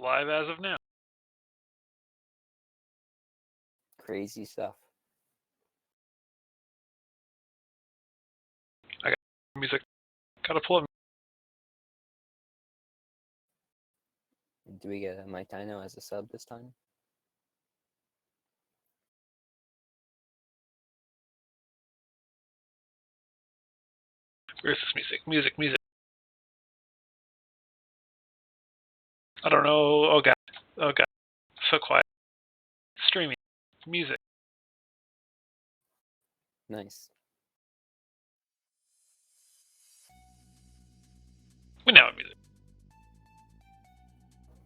live as of now. Crazy stuff. I got music. Gotta pull up. Do we get Mike Dino as a sub this time? Where's this music? Music. I don't know. Oh god. So quiet. Streaming. Music. Nice. We now have music.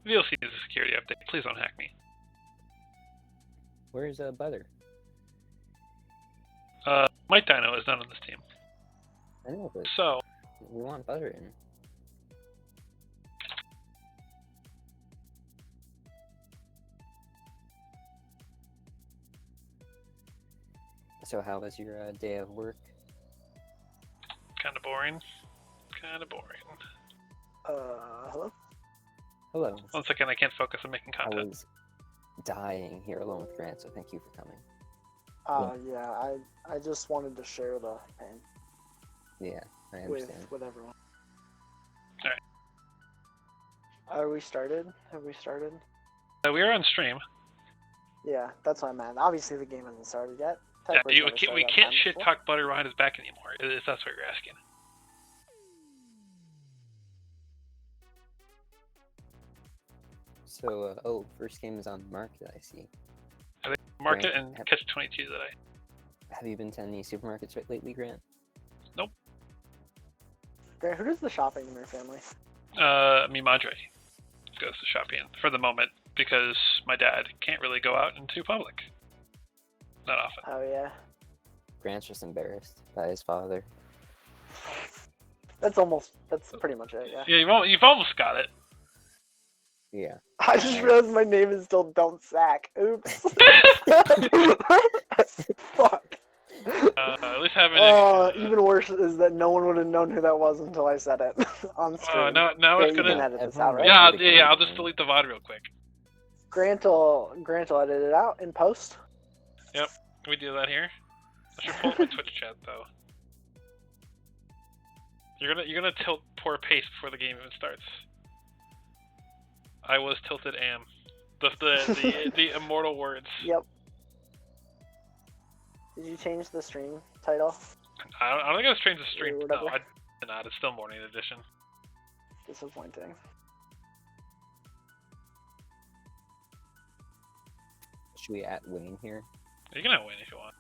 VLC is a security update. Please don't hack me. Where's Butter? Mike Dino is not on this team. I know, but So, we want Butter in. So how was your day of work? kind of boring. Hello? Hello. 1 second, I can't focus on making I content. was dying here alone with Grant, so thank you for coming. Yeah, I just wanted to share the pain Yeah, I with understand. everyone. Alright. Are we started? Have we started? We are on stream. Yeah, that's what I meant. Obviously the game hasn't started yet. Yeah, Technically, it's we never started can't on shit time before. talk Butter behind his back anymore, if that's what you're asking. So, first game is on the market, I see. Market Grant, and Catch 22 today. Have you been to any supermarkets lately, Grant? Grant, who does the shopping in your family? Me Madre goes to shopping for the moment because my dad can't really go out into public. Not often. Oh yeah. Grant's just embarrassed by his father. That's pretty much it, yeah. Yeah, you've almost got it. Yeah. I just realized my name is still Don't Sack. Oops. Fuck. At least having Even worse is that no one would have known who that was until I said it on stream. now Yeah, it's you can gonna. edit this out, right? Yeah, I'll just delete the VOD real quick. Grant will edit it out in post. Yep, can we do that here? I should pull up my Twitch chat though. You're gonna tilt poor pace before the game even starts. I was tilted am. The immortal words. Yep. Did you change the stream title? I don't think I was trained to stream. Or No, whatever. I did not. It's still morning edition. Disappointing. Should we at Wayne here? You can win if you want.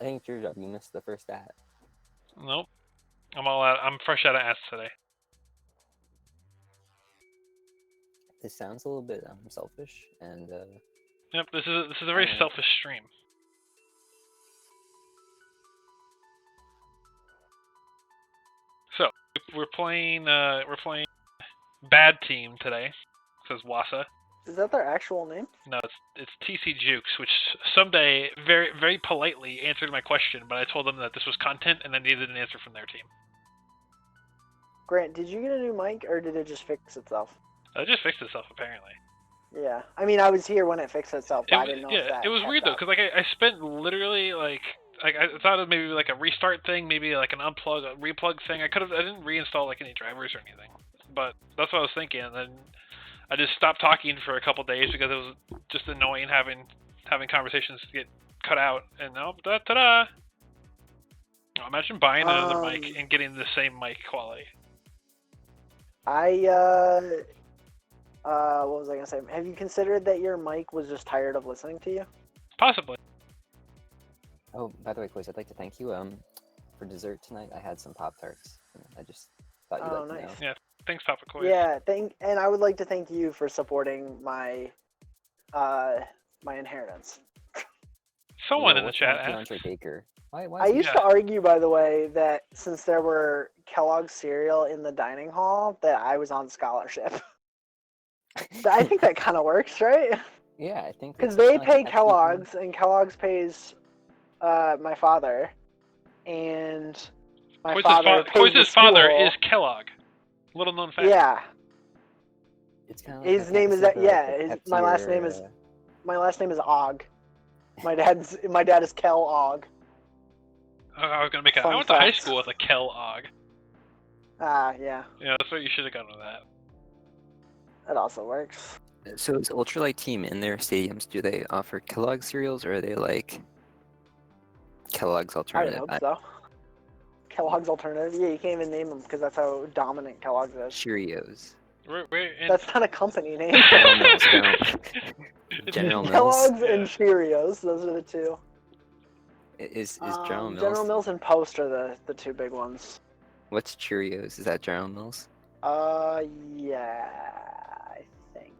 I think it's your job. You missed the first at. Nope. I'm all out. I'm fresh out of ass today. This sounds a little bit selfish, and Yep. This is a very Alright. selfish stream. So we're playing Bad Team today. Says Wassa. Is that their actual name? No, it's TC Jukes, which someday very very politely answered my question, but I told them that this was content and I needed an answer from their team. Grant, did you get a new mic or did it just fix itself? It just fixed itself apparently. Yeah. I mean, I was here when it fixed itself, but I didn't know if that it was kept weird though, up. because like I spent literally like I thought it was maybe like a restart thing, maybe like an unplug, a replug thing. I didn't reinstall like any drivers or anything, but that's what I was thinking. And then I just stopped talking for a couple days because it was just annoying having conversations get cut out. And now, ta-da! Imagine buying another mic and getting the same mic quality. What was I gonna say? Have you considered that your mic was just tired of listening to you? Possibly. oh, by the way, Quiz, I'd like to thank you. For dessert tonight, I had some Pop-Tarts. I just thought you'd like to know. Nice. Yeah. Thanks, Papa Koi. Yeah, and I would like to thank you for supporting my my inheritance. Someone in the what's chat wrong with asked. DeAndre Baker. Why I is he- used to argue, by the way, that since there were Kellogg's cereal in the dining hall, that I was on scholarship. But I think that kind of works, right? Yeah, I think Because that's they kinda pay like Kellogg's, and Kellogg's pays my father, and my father pays the Koiz's father school. is Kellogg. Little known fact. Yeah. It's kind of like His name is that. Yeah, my last name is Og. My dad is Kel Og. Oh, I was gonna make it. Fun I went to high fact. school with a Kel Og. Yeah, Yeah, that's what you should have gone with that. that also works. So is Ultralight team in their stadiums? Do they offer Kellogg cereals or are they like Kellogg's I alternative? would hope so. Kellogg's alternative. Yeah, you can't even name them because that's how dominant Kellogg's is. Cheerios. That's not a company name. General Mills. General Mills. Kellogg's Yeah. and Cheerios. Those are the two. Is General Mills? General Mills and Post are the two big ones. What's Cheerios? Is that General Mills? Yeah, I think.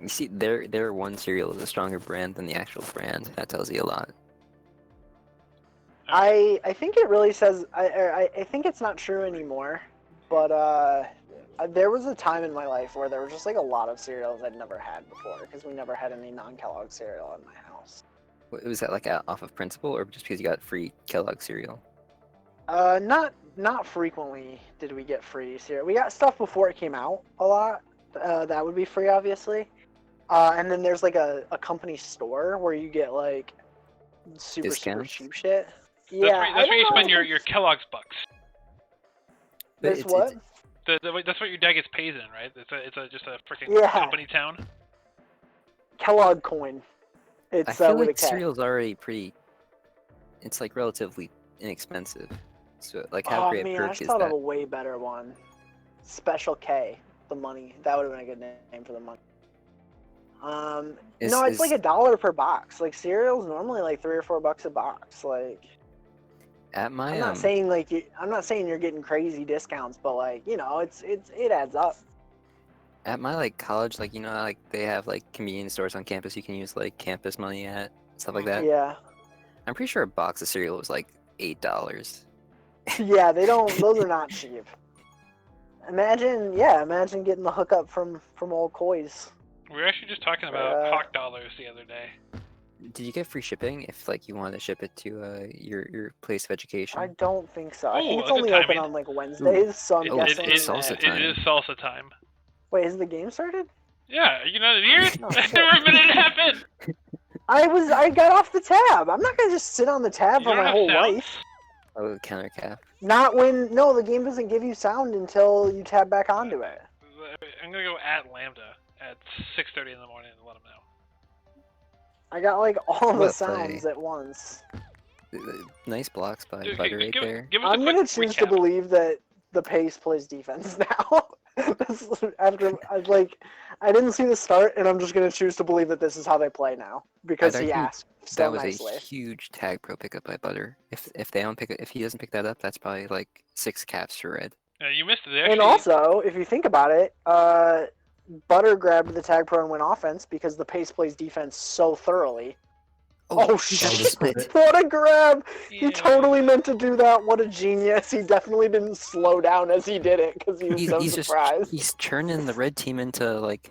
You see, their one cereal is a stronger brand than the actual brand. That tells you a lot. I think it really says. I think it's not true anymore, but there was a time in my life where there were just like a lot of cereals I'd never had before because we never had any non-Kellogg cereal in my house. Was that like off of principle or just because you got free Kellogg cereal? Not frequently did we get free cereal. We got stuff before it came out a lot. That would be free, obviously. And then there's like a company store where you get like super Discounts? cheap shit. That's Yeah, where you spend your Kellogg's bucks. But This what? That's what your dad gets paid in, right? It's just a freaking Yeah. company town. Kellogg coin. It's I feel with like a K. cereal's already pretty. It's like relatively inexpensive. So like, how Oh great man, a I perk just is thought of that? a way better one. Special K, the money. That would have been a good name for the money. Is- No, it's is- like $1 per box. Like cereal's normally like $3 or $4 a box. Like At my I'm not saying I'm not saying you're getting crazy discounts, but like it adds up. at my like college, like like they have like convenience stores on campus you can use like campus money at, stuff like that. Yeah, I'm pretty sure a box of cereal was like $8. yeah. Those are not cheap. Imagine getting the hookup from old Coy's. We were actually just talking about Hawk Dollars the other day. Did you get free shipping if like you wanted to ship it to your place of education? I don't think so. I think Ooh, it's good only open timing. on like Wednesdays, so I'm guessing. it's salsa It time. is salsa time. Wait, has the game started? Yeah, you know the year? Oh, I've shit. never been it happen. I got off the tab. I'm not gonna just sit on the tab You for don't my have whole sound? life. Oh, counter cap. Not when the game doesn't give you sound until you tab back onto it. I'm gonna go at Lambda at 6:30 in the morning and let him know. I got like all the What a sounds play. at once. Nice blocks by Dude, Butter right there. give us I'm a gonna quick choose to recap. believe that the pace plays defense now. After I didn't see the start, and I'm just gonna choose to believe that this is how they play now because I'd he argue asked so That was nicely. a huge tag pro pickup by Butter. If he doesn't pick that up, that's probably like 6 caps for red. You missed it. They And actually, also, if you think about it, Butter grabbed the tag pro and went offense because the pace plays defense so thoroughly. Oh, shit! What a grab! He Yeah. totally meant to do that. What a genius! He definitely didn't slow down as he did it because he was so He's surprised. he's turning the red team into like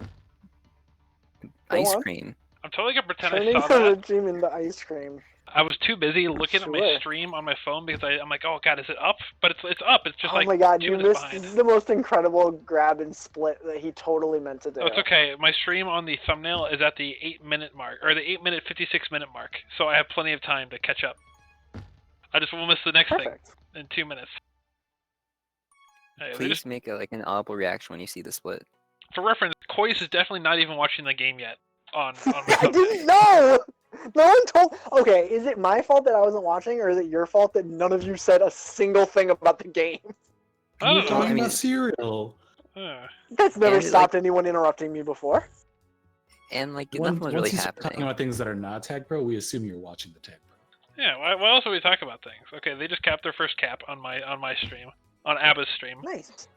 Go ice on. cream. I'm totally gonna pretend Turning I saw the that. red team into ice cream. I was too busy looking at my Sure. stream on my phone because I'm like, oh god, is it up? But it's up. It's just Oh like my god, 2 you minutes missed behind. the most incredible grab and split that he totally meant to do. Oh, it's okay. My stream on the thumbnail is at the 8-minute mark, or the 8-minute 56-minute mark, so I have plenty of time to catch up. I just will miss the next Perfect. thing in 2 minutes. Hey, they Please just- make like an audible reaction when you see the split. for reference, Kois is definitely not even watching the game yet. On my I thumbnail. didn't know! No one told. Okay, is it my fault that I wasn't watching, or is it your fault that none of you said a single thing about the game? I don't We're know. talking I mean- about cereal. That's never And, stopped anyone interrupting me before. And like Once nothing was really you start talking happening. about things that are not Tag Pro, we assume you're watching the Tag Pro. Yeah, why else would we talk about things? Okay, they just capped their first cap on my stream, on Abba's stream. Nice.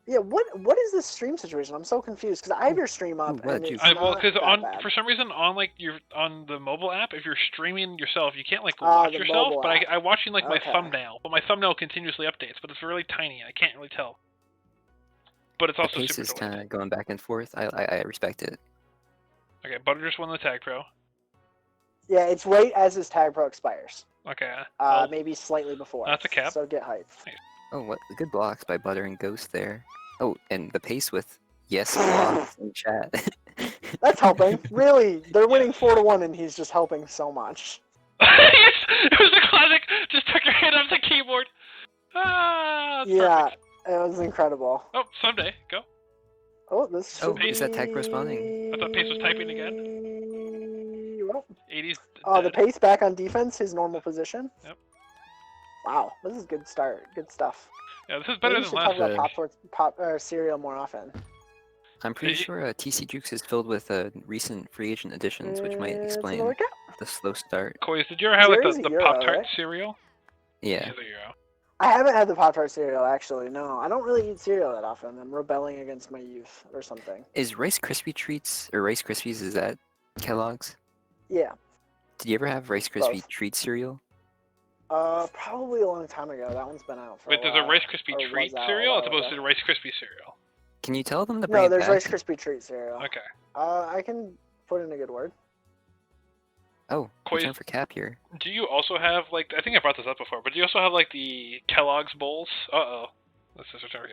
Yeah, what is this stream situation? I'm so confused because I have your stream up What, and it's Jukes? Well, not because that bad. for some reason on the mobile app, if you're streaming yourself, you can't like Ah, watch the yourself. mobile But app. I'm watching like my Okay. thumbnail, but my thumbnail continuously updates, but it's really tiny. I can't really tell. But it's The also pace super is delayed. kind of going back and forth. I respect it. Okay, Butter just won the tag pro. Yeah, it's right as his tag pro expires. Okay. well, Maybe slightly before. That's a cap. So get hyped. Oh, what good blocks by Butter and Ghost there. Oh, and the pace with Yes, Sloth in chat. That's helping. Really, they're winning 4-1, and he's just helping so much. It was a classic. Just took your hand off the keyboard. Ah, that's Yeah, perfect. it was incredible. Oh, someday. Go. Oh, this should be... Is that tag responding? I thought Pace was typing again. Well, 80's the Pace back on defense, his normal position. Yep. Wow, this is a good start. Good stuff. Yeah, this is better Maybe we than should last talk week. about pop cereal more often. I'm pretty sure TC Jukes is filled with recent free agent additions, which might It's explain another cap. the slow start. Koiz, did you ever have like Zero's the a Euro, Pop-Tart right? cereal? Yeah. He's a Euro. I haven't had the Pop-Tart cereal, actually. No, I don't really eat cereal that often. I'm rebelling against my youth or something. Is Rice Krispie Treats, or Rice Krispies, is that Kellogg's? Yeah. Did you ever have Rice Krispie Treat cereal? Probably a long time ago. That one's been out for Wait, a there's while. a Rice Krispie Or Treat was out a cereal while as opposed ago. to the Rice Krispie cereal? Can you tell them to bring No, it there's back? Rice Krispie Treat cereal. Okay. I can put in a good word. Oh, Koiz, time for Cap here. do you also have, like, I think I brought this up before, but do you also have, like, the Kellogg's bowls? Uh-oh. Let's just return it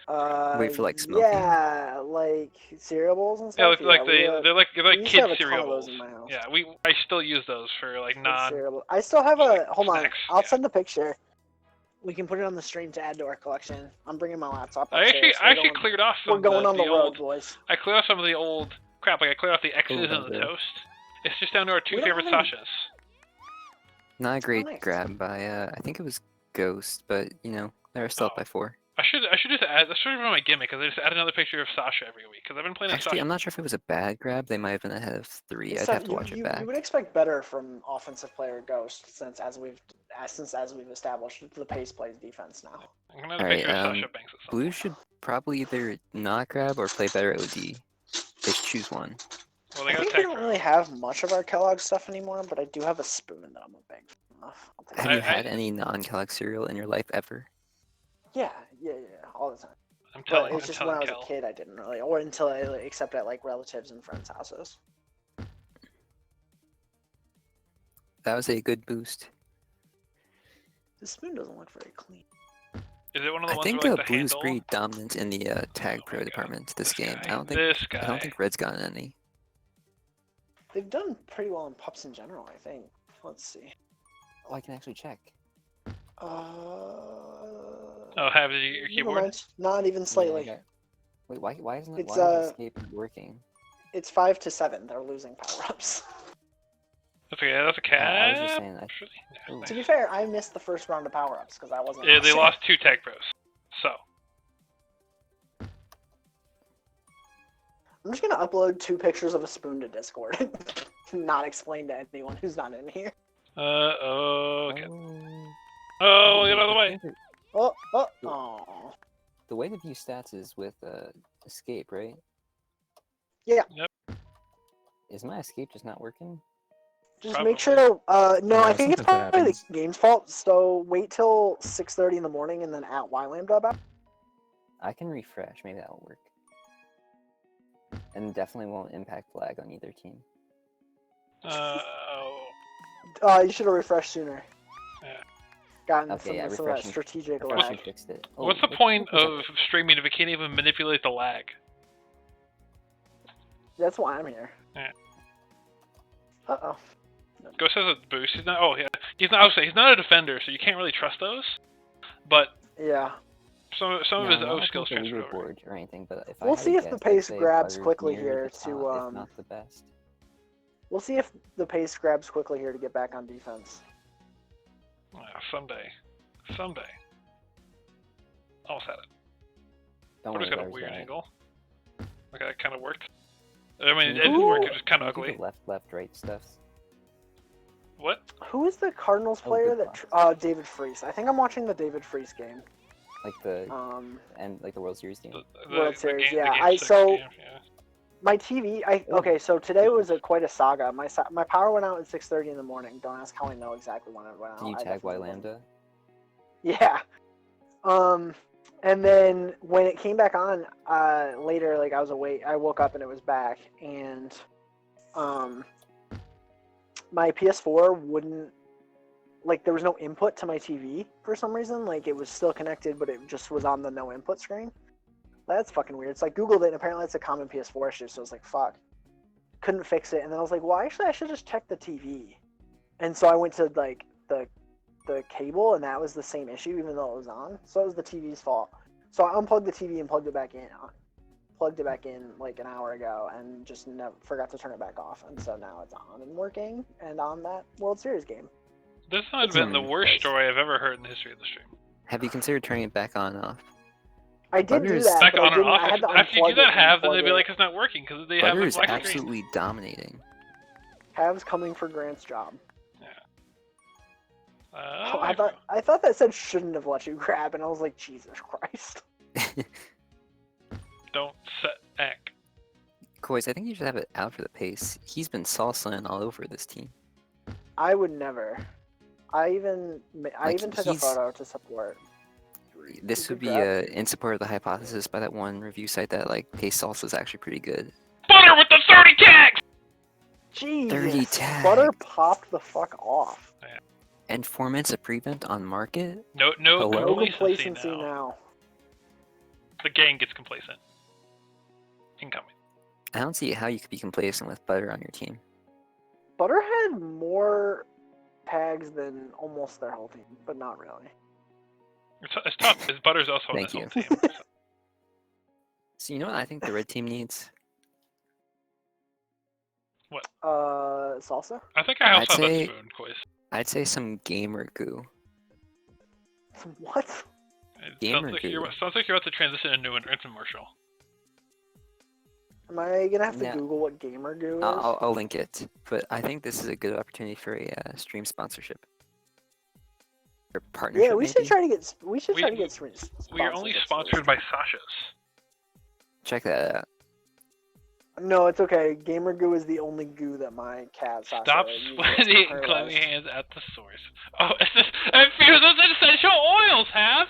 the other way. Wait for, like, smoking? Yeah, like cereal bowls and Yeah, stuff. they're like we used to kid have a ton cereal of those bowls. in my house. Yeah, I still use those for, like, Kid non... cereal bowl. I still have a... like Hold on. snacks, I'll yeah. send a picture. We can put it on the stream to add to our collection. I'm bringing my laptop I upstairs. actually cleared off some We're going on the road, old... boys. I cleared off some of the old crap. Like, I cleared off the X's Ooh, and the okay. toast. It's just down to our two We don't favorite have any- Sashas. Not a great nice. grab by, I think it was Ghost, but, you know, they're still up by 4. I should just add... That should be my gimmick, because I just add another picture of Sasha every week, because I've been playing as Actually, Sasha. I'm not sure if it was a bad grab. They might have been ahead of 3. I'd have to watch it back. You would expect better from offensive player Ghost since as we've established the Pace plays defense now. I'm gonna add a Alright, picture of Sasha Banks at some Blue point. should probably either not grab or play better OD. They should choose one. Well, they I got think a we tech don't row. really have much of our Kellogg stuff anymore, but I do have a spoon that I'm a big fan of. I'll take Have it. you had any non-Kellogg cereal in your life ever? Yeah, all the time. I'm But telling it's just when I was Kel. a kid, I didn't really, or until I except at like relatives and friends' houses. That was a good boost. The spoon doesn't look very clean. Is it one of the I ones think where, like, the Blue's handle? pretty dominant in the tag Oh pro my God. department this This game. guy. I don't think This guy. I don't think Red's gotten any. They've done pretty well in pups in general, I think. Let's see. Oh, I can actually check. Oh, have your never keyboard? mind. Not even slightly. Yeah, Wait, why isn't it? It's, Why is escape working? It's 5-7. They're losing power ups. That's okay. That's a cat. I was just saying. Ooh. To be fair, I missed the first round of power ups because I wasn't. Yeah, they watching. lost 2 tag pros. So. I'm just gonna upload 2 pictures of a spoon to Discord. Not explain to anyone who's not in here. Okay. Oh, get out of the way. Oh. The way to view stats is with escape, right? Yeah. Yep. Is my escape just not working? Just Probably. make sure to. No, Yeah, I think it's sometimes that probably the happens. game's fault. So wait till 6:30 in the morning and then at Lambda about. I can refresh. Maybe that will work. And definitely won't impact lag on either team. You should have refreshed sooner. Yeah. Gotten Okay, yeah, some of that refreshing. strategic Refreshing lag. fixed it. What's the point of streaming if it can't even manipulate the lag? That's why I'm here. Yeah. Uh-oh. Ghost has a boost. He's not. Oh, yeah. He's not. I would say he's not a defender, so you can't really trust those. But Yeah. some of his O skills the transfer over. leaderboard or anything, but if I We'll had see to if the guess, I'd pace say grabs Butter's quickly near here the to, top, if not the best. We'll see if the pace grabs quickly here to get back on defense. Someday. Almost had it. Don't Butter's worry, got a Butter's weird got it. angle. Okay, that kind of worked. I mean, it Can you didn't Ooh. work. It was kind Can of you do ugly. the left, right stuff. What? Who is the Cardinals Oh, player good that? David Freese. I think I'm watching the David Freese game. Like the Um, the World Series game. World Series, the yeah. Game 6 game, yeah. my TV. Okay, so today was quite a saga. My power went out at 6:30 in the morning. Don't ask how I know exactly when it went out. Can you I tag Y definitely wasn't- Lambda? Yeah. And then when it came back on, later, like I was awake, I woke up and it was back, and my PS4 wouldn't, like, there was no input to my TV for some reason. Like, it was still connected, but it just was on the no input screen. That's fucking weird. So I googled it, and apparently it's a common PS4 issue. So I was like, fuck. Couldn't fix it, and then I was like, well, actually, I should just check the TV. And so I went to like the cable, and that was the same issue, even though it was on. So it was the TV's fault. So I unplugged the TV and plugged it back in. Plugged it back in like an hour ago, and just never forgot to turn it back off. And so now it's on and working, and on that World Series game. This might have been the worst story I've ever heard in the history of the stream. Have you considered turning it back on and off? I did do that. Back but on I or didn't. off? I had to After you do unplug that it half, and then they'd plug be it. like, it's not working because they have Butter a is black screen. absolutely dominating. Hav's coming for Grant's job. Yeah. Oh, I thought that said shouldn't have let you grab, and I was like, Jesus Christ. Don't set act. Coys, I think you should have it out for the pace. He's been salsaing all over this team. I would never. I even took a he's- photo to support. This would be Good in support of the hypothesis by that one review site that like pace salsa is actually pretty good. Butter with the 30 tags! Jesus. 30 tags. Butter popped the fuck off. And 4 minutes of prevent on market? No Hello? No complacency complacency now. now. The gang gets complacent. Incoming. I don't see how you could be complacent with Butter on your team. Butter had more tags than almost their whole team, but not really. It's tough because Butter's also on Thank his you. whole team. So you know what I think the red team needs? Salsa? I think I also I'd have say- a spoon, Quiz. I'd say some gamer goo. What? It Gamer sounds like, goo. sounds like you're about to transition into an infomercial. Am I gonna have to No. Google what gamer goo is? I'll link it, but I think this is a good opportunity for a stream sponsorship. Or partnership, Yeah, we should maybe? try to get. We should We- try to get. We are only sponsored by Sasha's. Check that out. No, it's okay. Gamer goo is the only goo that my cat Sasha Stop uses sweating in her and clapping life. hands at the source. Oh, it's just, I fear those essential oils, Have.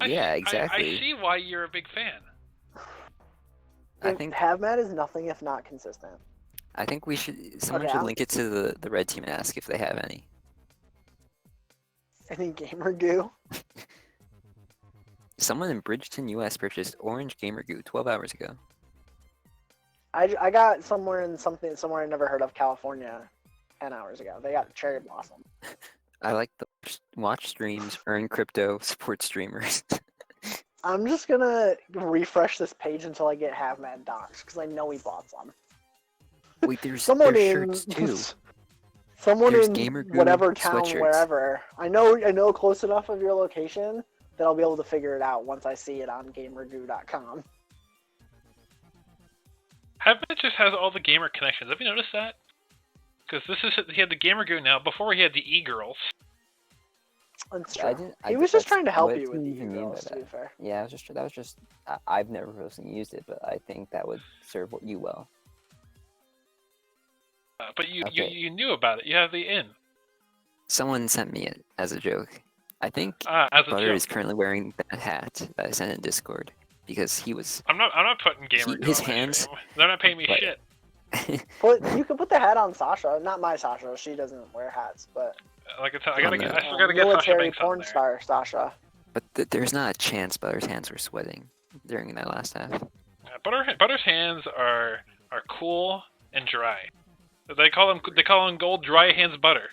Yeah, I exactly. see why you're a big fan. I think HaveMat is nothing if not consistent. we should. Someone Okay, should I'll- link it to the red team and ask if they have any. Any gamer goo? Someone in Bridgeton, U.S. purchased orange gamer goo 12 hours ago. I got somewhere I never heard of, California, 10 hours ago. They got cherry blossom. I like the watch streams, earn crypto, support streamers. I'm just gonna refresh this page until I get HaveMat docs because I know he bought some. Wait, there's Someone shirts in too. someone There's in gamer goo whatever town, sweatshirts. wherever. I know close enough of your location that I'll be able to figure it out once I see it on gamergoo.com. Havman just has all the gamer connections. Have you noticed that? Because he had the gamer goo now. Before he had the e-girls. That's Yeah, true. I He did- was just that's- trying to help what you with do the you even mean by girls, to be that? fair. Yeah, that was just. I've never personally used it, but I think that would serve you well. But you Okay. you knew about it. You have the in. Someone sent me it as a joke. I think As a Butter joke. is currently wearing that hat that I sent in Discord because he was. I'm not putting gamer goo his on my hands- stream. They're not paying me but- shit. But you can put the hat on Sasha. Not my Sasha. She doesn't wear hats. But Like I said, I no. still gotta get Sasha military Banks on porn there. star Sasha. But there's not a chance Butter's hands were sweating during that last half. Yeah, Butter's hands are cool and dry. They call them gold dry hands Butter.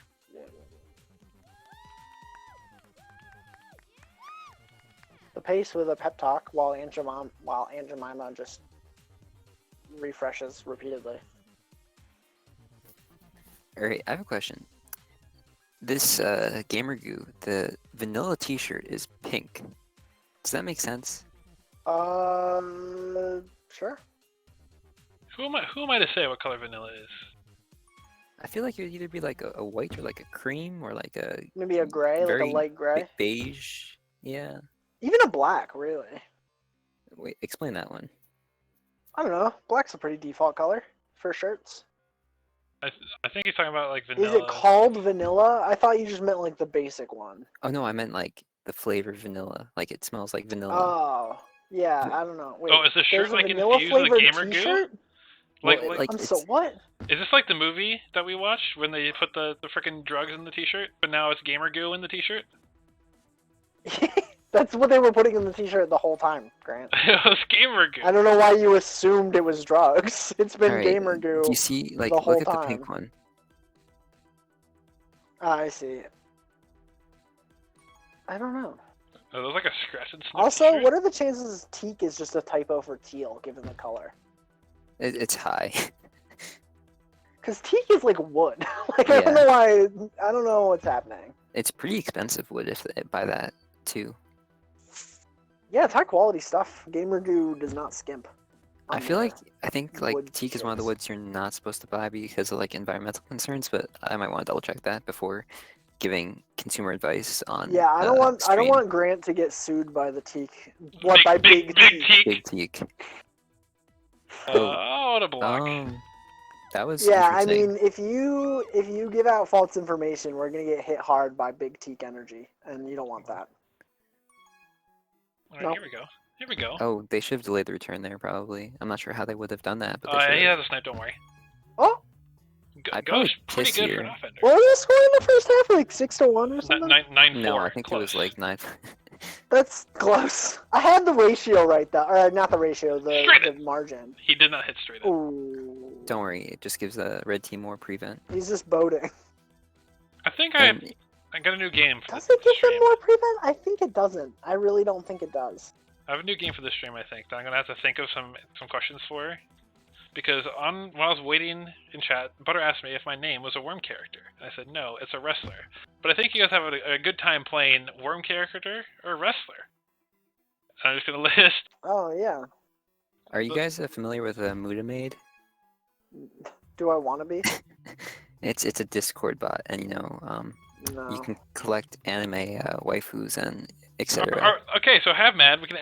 The pace with a pep talk while Aunt Jemima just refreshes repeatedly. Alright, I have a question. This gamer goo, the vanilla T-shirt is pink. Does that make sense? Sure. Who am I to say what color vanilla is? I feel like it would either be like a white or like a cream or like a Maybe a gray, like very a light gray. beige. Yeah. Even a black, really. Wait, explain that one. I don't know. Black's a pretty default color for shirts. I think he's talking about like vanilla. Is it called vanilla? I thought you just meant like the basic one. Oh no, I meant like the flavor vanilla. Like it smells like vanilla. Oh, yeah. I don't know. Wait, Oh, is the shirt there's a like vanilla infused with flavored gamer goo? t-shirt? Like, Well, like, like- I'm it's- so what? is this like the movie that we watched when they put the freaking drugs in the t-shirt, but now it's gamer goo in the t-shirt? That's what they were putting in the t-shirt the whole time, Grant. It was gamer goo. I don't know why you assumed it was drugs. It's been Alright, gamer goo do you see, like, the whole look at the time. pink one. I see. I don't know. Oh, that was like a scratch and sniff Also, t-shirt? what are the chances teak is just a typo for teal, given the color? It's high. Because teak is like wood. Like, I Yeah. don't know why. I don't know what's happening. It's pretty expensive wood if they buy that, too. Yeah, it's high quality stuff. Gamer goo does not skimp. I on feel their like, I think, like, wood teak is one of the choice. woods you're not supposed to buy because of, like, environmental concerns, but I might want to double check that before giving consumer advice on Yeah, I don't want stream. Grant to get sued by the teak. What by big teak? teak. Big teak. Oh, what a block. That was Yeah, I interesting. mean, if you give out false information, we're gonna get hit hard by big teak energy, and you don't want that. Alright, No. here we go. Here we go. Oh, they should have delayed the return there, probably. I'm not sure how they would have done that, but they Oh, should he have. has a snipe, don't worry. Oh, I'd probably Ghost, pretty piss good here. for an offender. what was the score in the first half? Like 6-1 or something? 9-4. No, I think close. it was like 9. That's close. I had the ratio right though, or not the ratio, the Straight margin. He did not hit straight in. Ooh. Don't worry, it just gives the red team more prevent. He's just boating. I think And I got a new game for Does the it give stream. him more prevent? I think it doesn't. I really don't think it does. I have a new game for the stream, I think, that I'm gonna have to think of some questions for. Because while I was waiting in chat, Butter asked me if my name was a worm character. And I said, no, it's a wrestler. But I think you guys have a good time playing worm character or wrestler. I'm just gonna list. Oh yeah. are you guys familiar with Muda Maid? Do I want to be? It's a Discord bot, and you No. can collect anime waifus and etc. Okay, so have Mad. We can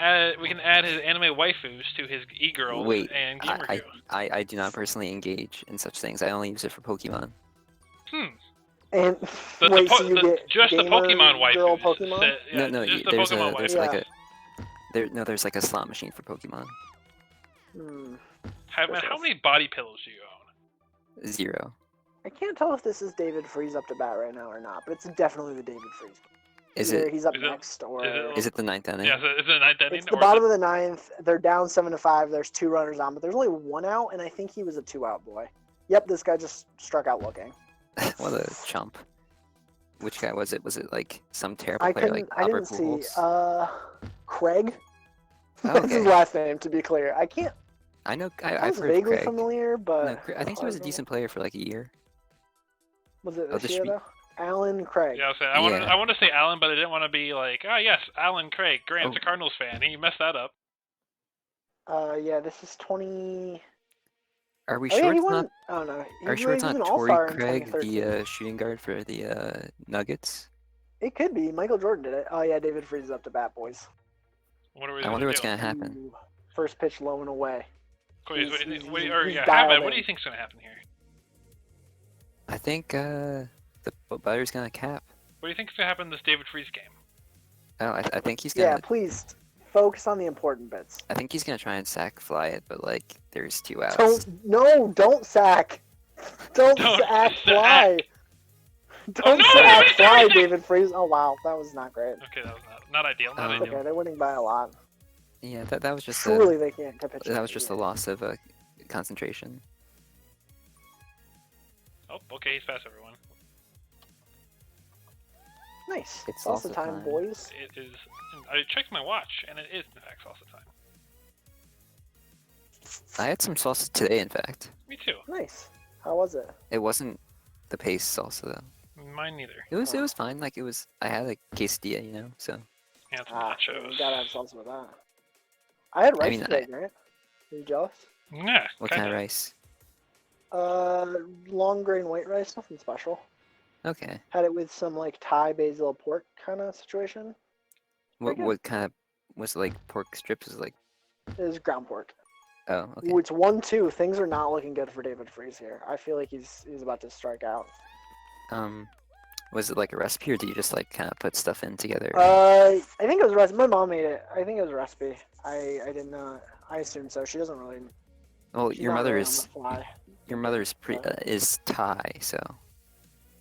add his anime waifus to his e-girls Wait, and gamer goo. I do not personally engage in such things. I only use it for Pokemon. And The wait, so you get just the gamer Pokemon waifus. girl Pokemon? No, just the there's Pokemon waifus. like Yeah. there's like a slot machine for Pokemon. Hmm. Have Mad, how many body pillows do you own? 0. I can't tell if this is David Freeze up to bat right now or not, but it's definitely the David Freeze. Is Either it he's up is it- next or is it the 9th inning? Yeah, so is it a 9th inning? it's the bottom of the 9th. They're down 7-5. There's 2 runners on, but there's only 1 out, and I think he was a 2-out boy. Yep, this guy just struck out looking. What a chump. Which guy was it? Was it like some terrible I player couldn't. like I Albert didn't see. Pujols? Craig. Oh, That's his okay. last name, to be clear. I can't. I know. I I've was heard of vaguely Craig. familiar, but No, I think he was a decent player for like a year. Was it Oh, this this year should be- though? Alan Craig. Yeah, Yeah. I want to say Alan, but I didn't want to be like, yes, Alan Craig. Grant's Oh. a Cardinals fan. He messed that up. Yeah, this is 20. Are we Oh, yeah, sure he it's won. not? Oh no, Are you sure it's he was not an Torrey all-star in Craig, 2013. the shooting guard for the Nuggets? It could be. Michael Jordan did it. Oh yeah, David Freeze is up to bat, boys. What are we I wonder what's do? gonna happen. Ooh, first pitch low and away. Wait, He's- wait, he's- wait, he's or, yeah, dialed Hatman, what do in. you think's gonna happen here? I think the Butter's gonna cap. What do you think's gonna happen in this David Freeze game? Oh, I think he's gonna. Yeah, please focus on the important bits. I think he's gonna try and sack fly it, but like there's 2 outs. Don't sack. Don't Don't sack sack. fly. Don't no, sack you fly, missed David Freeze. Oh wow, that was not great. Okay, that was not ideal. Not Oh. It's ideal. okay, they're winning by a lot. Yeah, that was just Surely they can't pitch. that was just a loss of concentration. Oh, okay, he's past everyone. Nice. It's Salsa salsa time, time. boys. It is. I checked my watch, and it is in fact salsa time. I had some salsa today, in fact. Me too. Nice. How was it? It wasn't the pace salsa though. Mine neither. It was fine. Like it was. I had a quesadilla, you know. So And some Ah, nachos. you gotta have salsa with that. I had rice mean, today, Grant. Are you jealous? Yeah. what kinda. kind of rice? Long grain white rice, nothing special. Okay. Had it with some like Thai basil pork kind of situation. Pretty good. What kind of was it, like pork strips? Was it like It was ground pork. oh okay. Ooh, it's 1-2. Things are not looking good for David Freeze here. I feel like he's about to strike out. Was it like a recipe or do you just like kind of put stuff in together? I think it was recipe. My mom made it. I think it was a recipe. I did not. I assume so. She doesn't really. Well, she's your not mother really on is the fly. is Thai, so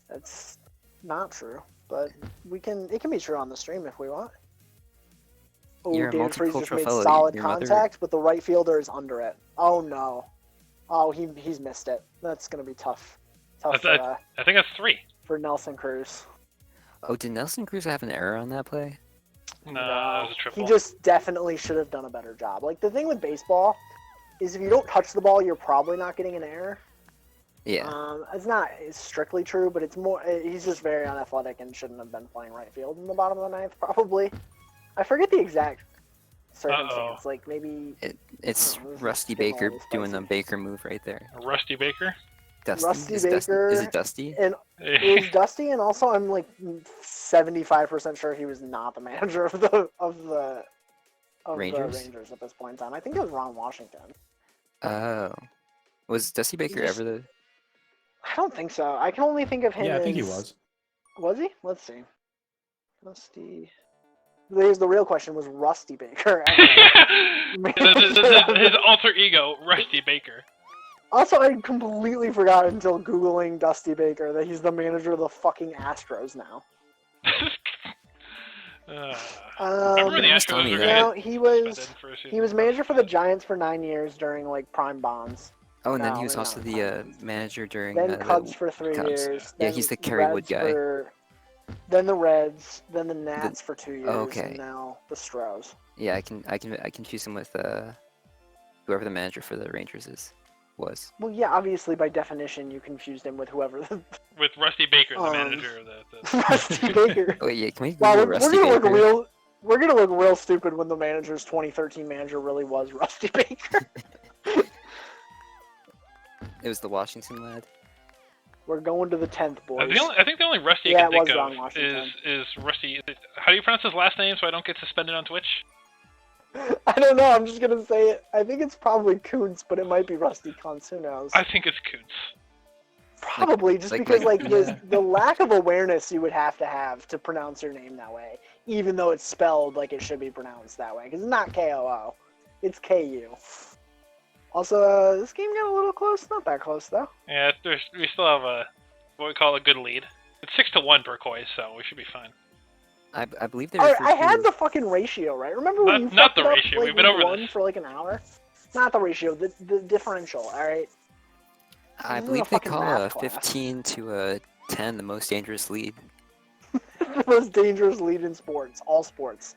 That's not true, but we can. It can be true on the stream if we want. Oh, You're a David Freese just multicultural made fellow. solid Your mother- contact, but the right fielder is under it. Oh no. Oh, he's missed it. That's gonna be tough. Tough I think that's 3. for Nelson Cruz. Oh, did Nelson Cruz have an error on that play? No, that was a triple. He just definitely should have done a better job. Like, the thing with baseball is if you don't touch the ball, you're probably not getting an error. Yeah. It's not strictly true, but it's more. He's just very unathletic and shouldn't have been playing right field in the bottom of the ninth, probably. I forget the exact circumstance. Like, maybe. It's I don't know, Rusty getting all Baker these doing the spicy. Baker move right there. Rusty Baker? Dusty. Rusty Is it Dusty? Baker Is it Dusty? And it was Dusty, and also I'm like 75% sure he was not the manager of the Rangers? Rangers at this point in time. I think it was Ron Washington. Oh. Was Dusty Baker just- ever the... I don't think so. I can only think of him Yeah, I think he as- was. Was he? Let's see. Rusty. Here's the real question: was Rusty Baker? his alter ego, Rusty Baker. Also, I completely forgot until Googling Dusty Baker that he's the manager of the fucking Astros now. Remember when the Just tell Astros me were that. good? No, he was manager for the Giants for 9 years during like prime bonds. Oh, and then No, he was they're also not the manager during Then the Cubs for 3 Cubs. years. Yeah, then he's the Kerry Wood Reds guy. Then the Reds, then the Nats for 2 years, okay. and now the Stros. Yeah, I confuse him with whoever the manager for the Rangers was. Well, yeah, obviously by definition you confused him with whoever the With Rusty Baker, the manager of the Rusty Baker. Oh yeah, can we Wow, Google we're Rusty gonna Baker? we're gonna look real stupid when the manager's 2013 manager really was Rusty Baker. It was the Washington lad. We're going to the 10th, boys. I think the only Rusty Yeah, I can it was think Ron of Washington. is Rusty. How do you pronounce his last name so I don't get suspended on Twitch? I don't know. I'm just gonna say it. I think it's probably Kuntz, but it might be Rusty Kuntz. Who knows? I think it's Kuntz. Probably just like- because like- the lack of awareness you would have to pronounce your name that way, even though it's spelled like it should be pronounced that way, because it's not KOO, it's KU. Also, this game got a little close. Not that close though. Yeah, we still have what we call a good lead. It's 6-1 per Koi, so we should be fine. I believe they All right, refer I had to- the fucking ratio right. Remember when you Not fucked the it up, ratio, like, we've been week over one this. for like an hour? Not the ratio, the differential. All right. I This isn't a believe they fucking call math a class. 15 to a 10 the most dangerous lead. The most dangerous lead in sports, all sports.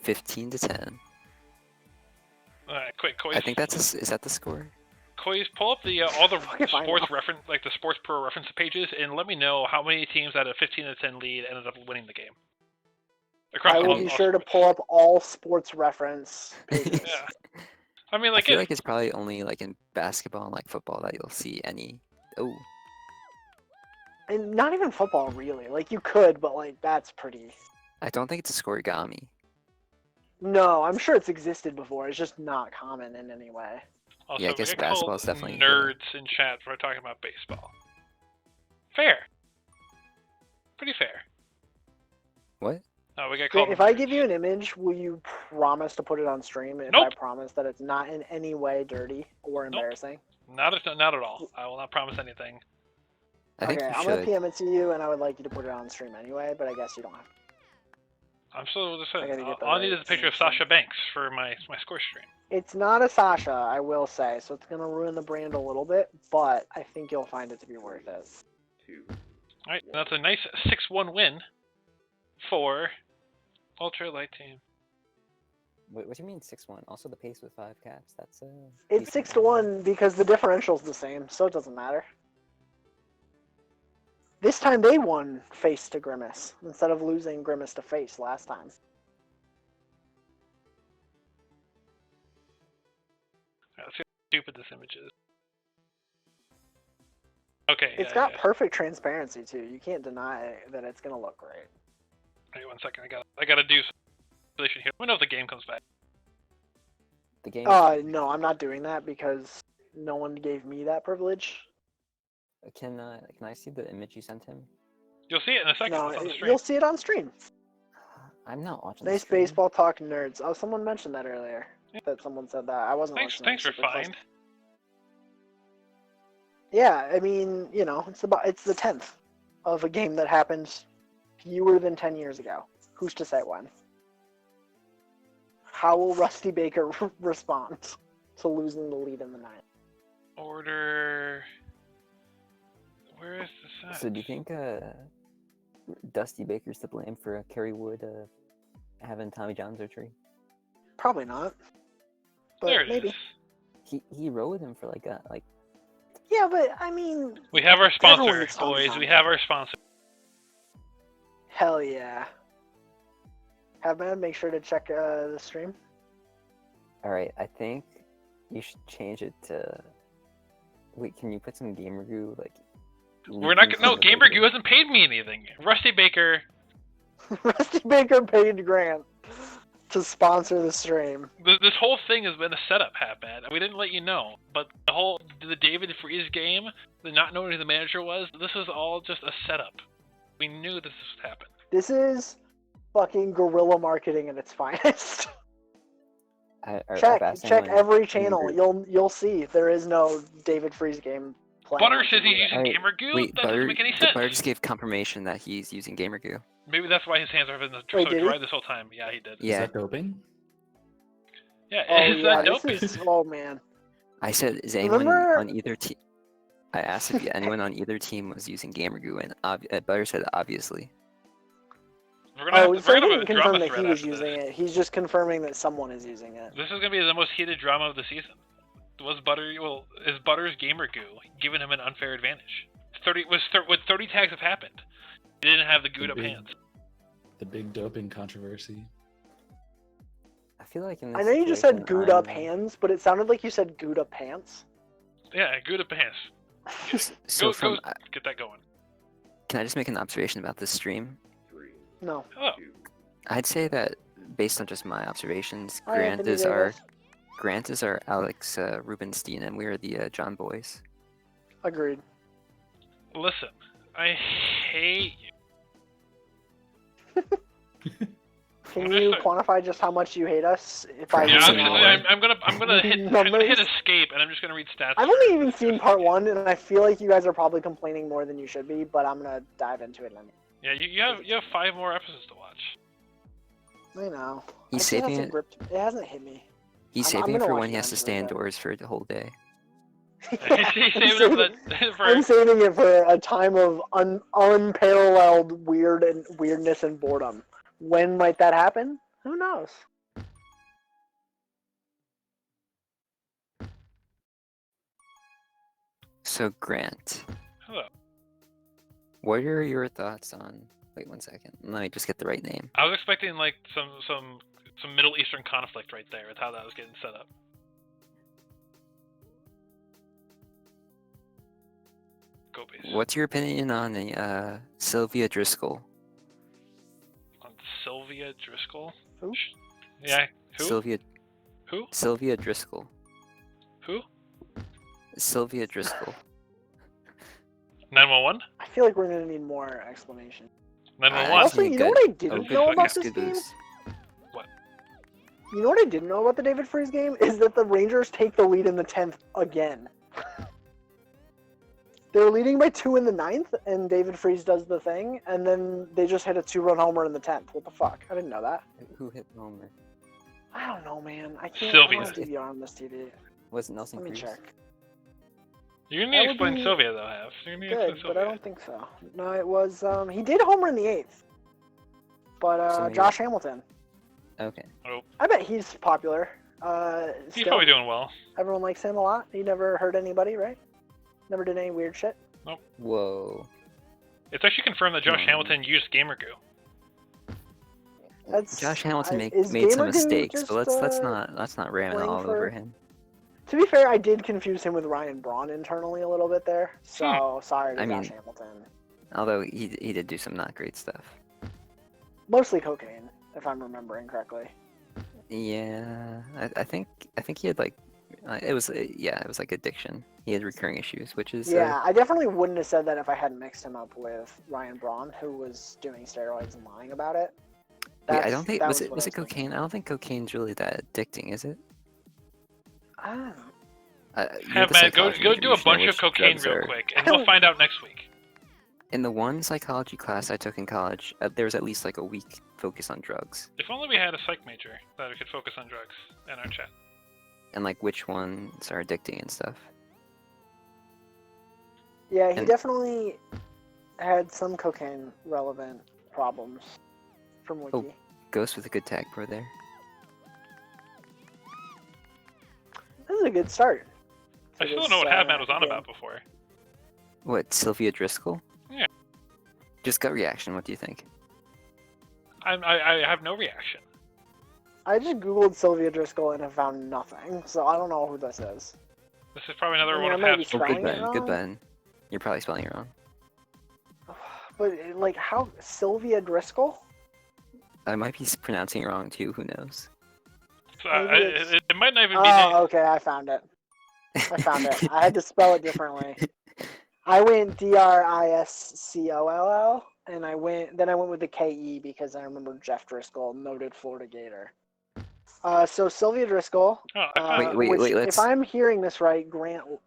15 to 10. Alright, quick, Koi. I think that's is that the score? Koi's pull up the all the Fucking fine sports now. reference, like the sports pro reference pages, and let me know how many teams at a 15-10 lead ended up winning the game. Across I all, will be all sure to sports. pull up all sports reference pages. Yeah. I mean, I like, feel like it's probably only like in basketball and like football that you'll see any. Oh, And not even football, really. Like, you could, but, like, that's pretty... I don't think it's a scoregami. No, I'm sure it's existed before. It's just not common in any way. also, Yeah, I we guess get called basketball's definitely- nerds in chat for talking about baseball. Fair. Pretty fair. What? Oh, we get called. If I nerds. give you an image, will you promise to put it on stream if Nope. I promise that it's not in any way dirty or embarrassing? Not at all. I will not promise anything. I think Okay, you I'm going to should. PM it to you, and I would like you to put it on stream anyway, but I guess you don't have to. I'm still just I gotta get the all I need is a right picture of information. Sasha Banks for my score stream. It's not a Sasha, I will say, so it's going to ruin the brand a little bit, but I think you'll find it to be worth it. Alright, that's a nice 6-1 win for Ultralight team. What do you mean 6-1? Also the pace with 5 caps. That's It's 6-1 because the differential's the same, so it doesn't matter. This time they won face to Grimace instead of losing Grimace to face last time. Alright, let's see how stupid this image is. Okay. It's got perfect transparency too. You can't deny that it's gonna look great. Wait 1 second. I gotta do some manipulation here. Let me know if the game comes back. the game. No, I'm not doing that because no one gave me that privilege. Can I see the image you sent him? You'll see it in a second. No, It's on the stream. you'll see it on stream. I'm not watching. the Nice stream. baseball talk, nerds. Oh, someone mentioned that earlier. Yeah. That someone said that. I wasn't listening. Thanks for Super close. find. Yeah, I mean, you know, it's the 10th of a game that happened fewer than 10 years ago. Who's to say when? How will Rusty Baker respond to losing the lead in the 9th? Order. Where is this at? So do you think Dusty Baker's to blame for Kerry Wood having Tommy John surgery? Probably not. But There it maybe. is. He rode him for like Yeah, but I mean. We have our everyone sponsor, gets Tommy boys. John. We have our sponsor. Hell yeah. Have man make sure to check the stream. all right. I think you should change it to. Wait, can you put some gamer goo like? We're not. leaking No, from the Gamer video? Goo hasn't paid me anything. Rusty Baker. Rusty Baker paid Grant to sponsor the stream. This whole thing has been a setup, Hatman. We didn't let you know, but the David Freeze game, the not knowing who the manager was, this was all just a setup. We knew this would happen. This is fucking guerrilla marketing at its finest. Check every channel. You'll see there is no David Freeze game playing. Butter says he's using Alright, Gamer Goo? Wait, That doesn't make any sense. Butter just gave confirmation that he's using gamer goo. Maybe that's why his hands have been so Wait, did he? dry this whole time. Yeah, he did. Is Yeah, that doping? Yeah, Oh is yeah, that this doping? is. Oh man. I said, is anyone Remember- on either team? I asked if anyone on either team was using gamer goo, and Butter said obviously. We're gonna Oh, have, so we're he gonna have didn't a drama confirm that thread he was after using this. it. He's just confirming that someone is using it. This is gonna be the most heated drama of the season. Is Butter's Gamer Goo giving him an unfair advantage? 30 tags have happened. He didn't have the gooed up hands. The big doping controversy. I feel like in I this know you just said situation, gooed up I'm- hands, but it sounded like you said gooed up pants. Yeah, gooed up hands. So Go from get that going. can I just make an observation about this stream? No. Hello. I'd say that based on just my observations, Hi, Grant Anthony is our Davis. Alex Rubenstein, and we are the John Boys. Agreed. Listen, I hate you. Can I'm you just- quantify just how much you hate us? If I Yeah, Perhaps I'm, an know? hour. I'm gonna hit Numbers? escape, and I'm just gonna read stats. I've only even seen part 1, and I feel like you guys are probably complaining more than you should be, but I'm gonna dive into it. Yeah, you have 5 more episodes to watch. I know. He's I just saving hasn't it. gripped- It hasn't hit me. He's I'm saving it gonna for watch when he it has to eventually, stay but- indoors for the whole day. He's I'm saving saving- it for I'm saving it for a time of unparalleled weirdness and boredom. When might that happen? Who knows? So Grant, Hello. what are your thoughts on? Wait 1 second. Let me just get the right name. I was expecting like some Middle Eastern conflict right there with how that was getting set up. Go base. What's your opinion on the Sylvia Driscoll? On Sylvia Driscoll? Who? Yeah. Who? Sylvia Driscoll. Who? Sylvia Driscoll. 911? I feel like we're gonna need more explanation. 911. Also, you know what I didn't good know fucking about this game? You know what I didn't know about the David Freeze game is that the Rangers take the lead in the 10th again. They were leading by 2 in the 9th, and David Freeze does the thing, and then they just hit a 2-run homer in the 10th. What the fuck? I didn't know that. Who hit Homer? I don't know, man. I can't. Sylvia. I don't have DVR on this TV. Was it Nelson Let me Cruz? check. You're gonna That need to would explain be Sylvia though, Have. You're gonna need to Good, explain but I Sylvia. don't think so. No, it was. He did homer in the 8th, but So maybe- Josh Hamilton. Okay. I bet he's popular. He's Still, probably doing well. everyone likes him a lot. He never hurt anybody, right? Never did any weird shit. Whoa. It's actually confirmed that Josh Hmm. Hamilton used Gamer Goo. That's Josh Hamilton is made some Gamer Goo mistakes, but just, let's not ram it playing all for- over him. To be fair, I did confuse him with Ryan Braun internally a little bit there. So sorry to I mean- Josh Hamilton. Although he did do some not great stuff. Mostly cocaine, if I'm remembering correctly. Yeah, I think he had like it was like addiction. He had recurring issues, which is Yeah, I definitely wouldn't have said that if I hadn't mixed him up with Ryan Braun, who was doing steroids and lying about it. wait, I That's- don't think that was what it I was it thinking. cocaine? I don't think cocaine's really that addicting, is it? I don't know. You're Have the Matt go psychology do major, a you should know bunch of which cocaine drugs real are- quick, and we'll find out next week. In the one psychology class I took in college, there was at least like a week focus on drugs. If only we had a psych major that we could focus on drugs in our chat. And like which ones are addicting and stuff. Yeah, he And- definitely had some cocaine relevant problems from Wiki. Oh. Ghost with a good tag pro there. This is a good start. I still don't know what Havman was on about before. What, Sylvia Driscoll? Yeah. Just gut reaction, what do you think? I have no reaction. I just googled Sylvia Driscoll and have found nothing, so I don't know who this is. This is probably another I mean, one I of might be Hav's. Oh, Spelling good it Ben, good wrong? Ben. You're probably spelling it wrong. But like, how Sylvia Driscoll? I might be pronouncing it wrong too, who knows? Maybe it's- It might not even be. Oh, okay, I found it. I found it. I had to spell it differently. I went Driscoll, and I went with the KE because I remember Jeff Driscoll, noted Florida Gator. So Sylvia Driscoll. Oh, I found Wait, which, let's- if I'm hearing this right,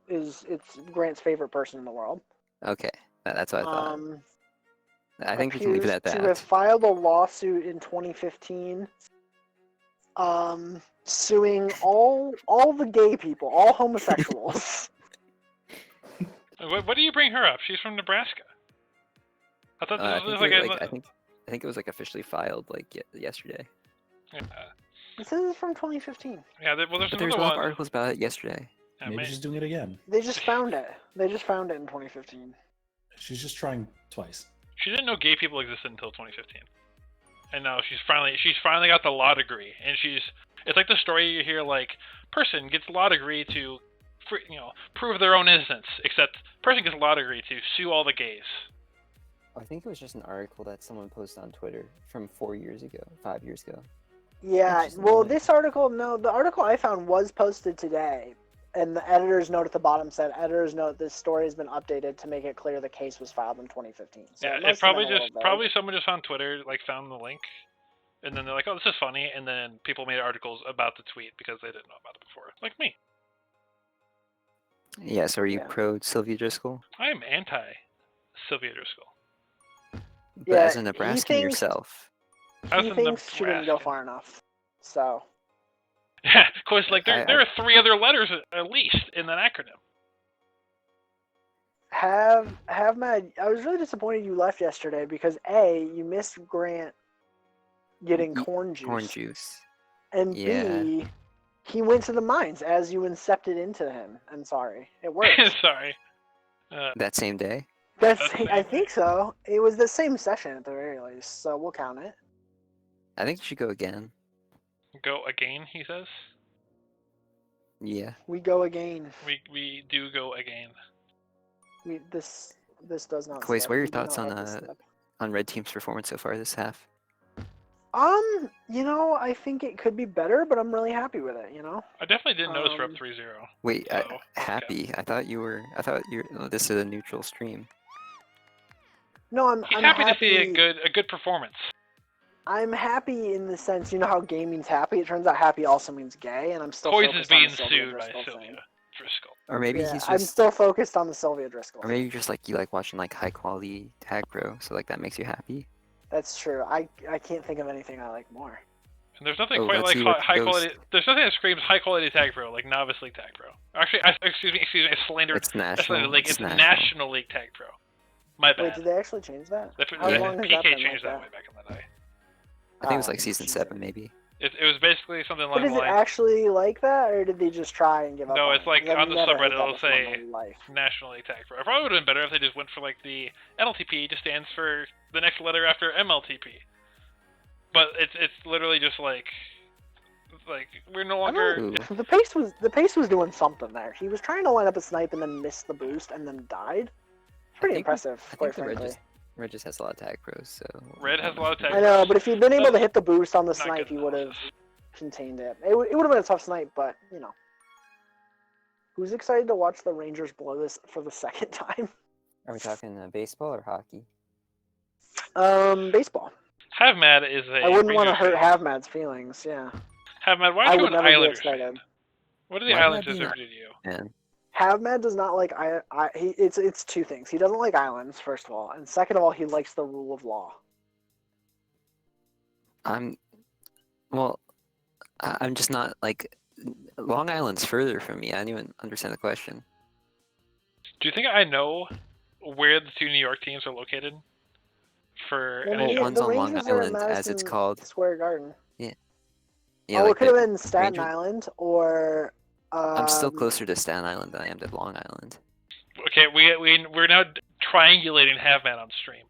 it's Grant's favorite person in the world. Okay, that's what I thought. I think we can leave it at appears to have that. filed a lawsuit in 2015, suing all the gay people, all homosexuals. What do you bring her up? She's from Nebraska. I thought I this was think, like, I think it was like officially filed like yesterday. This is from 2015. yeah. Well, there's But there was another a lot of one. articles about it yesterday. Yeah, Maybe she's doing it again. They just found it. They just found it in 2015. She's just trying twice. She didn't know gay people existed until 2015, and now she's finally got the law degree, and it's like the story you hear, like, person gets law degree to prove their own innocence, except person gets law degree to sue all the gays. I think it was just an article that someone posted on Twitter from 5 years ago. Yeah, Interesting. well, the article I found was posted today, and the editor's note at the bottom said, "Editor's note: this story has been updated to make it clear the case was filed in 2015." So Yeah, it it must have probably been a little probably vague. someone just on Twitter like found the link, and then they're like, "Oh, this is funny," and then people made articles about the tweet because they didn't know about it before, like me. Yeah, so are you Yeah. pro Sylvia Driscoll? I am anti Sylvia Driscoll. But Yeah, as a he Nebraskan thinks- yourself. As He a thinks she didn't go Nebraskan. far enough. So Yeah, of course. Like I- there are 3 other letters at least in that acronym. have Matt. I was really disappointed you left yesterday because A, you missed Grant getting corn juice, Corn juice. and Yeah. B, he went to the mines as you incepted into him. I'm sorry, it worked. Sorry. That same day? I think so. It was the same session at the very least, so we'll count it. I think you should go again. Go again, he says. Yeah. We go again. We do go again. This does not. Quace, slip. what are your We do thoughts not on let this slip. Red Team's performance so far this half? I think it could be better, but I'm really happy with it. I definitely didn't notice we're up Um, 3-0. Wait, So, okay. happy. I thought you're. This is a neutral stream. No, I'm He's happy. happy to see a good performance. I'm happy in the sense, how gaming's happy. It turns out happy also means gay, and I'm still Poise focused is being on the Sylvia sued by Driscoll Sylvia thing. Driscoll. Or maybe Yeah, he's I'm just. still focused on the Sylvia Driscoll. Or maybe just like you like watching like high quality tag pro, so like that makes you happy. That's true. I can't think of anything I like more. And there's nothing Oh, quite let's like see what high goes- quality. There's nothing that screams high quality tag pro like novice league tag pro. Actually, excuse me, I slandered. It's I national. slandered league. It's national. National League Tag Pro. My Wait, bad. did they actually change that? The How long has PK that been changed like that that? way back in the day. I think it was Oh, like season Jesus. 7 maybe. It was basically something But along is the it lines actually like that, or did they just try and give up? No, on it's it? like 'Cause I've on the never heard subreddit that it'll before in say my life. National League Tag Pro. It probably would have been better if they just went for like the NLTP just stands for the next letter after MLTP. But it's literally just like we're no I longer. Ooh. The pace was doing something there. He was trying to line up a snipe and then missed the boost and then died. Pretty think- impressive, I quite think the frankly. Red just has a lot of tag pros, so. Red has a lot of tag I know, pros. but if he'd been able to hit the boost on the Not good snipe, he would have analysis. contained it. It would have been a tough snipe, but Who's excited to watch the Rangers blow this for the second time? Are we talking baseball or hockey? Baseball. Havmad is a. I wouldn't want to Rangers hurt fan. Havmad's feelings. Yeah. Havmad, why I aren't you would an never be Islanders excited. fan? What do the Why would I Islanders be ever not- do to you? Man, Havmad does not like it's two things. He doesn't like islands, first of all, and second of all, he likes the rule of law. I'm just not like Long Island's further from me. I don't even understand the question. Do you think I know where the two New York teams are located? For Well, NHL? one's the on Long Rangers are at Island, as it's Madison called. Square Garden. Yeah, Oh, like it could have the been Staten Rangers- Island or. I'm still closer to Staten Island than I am to Long Island. Okay, we're now triangulating Havman on stream.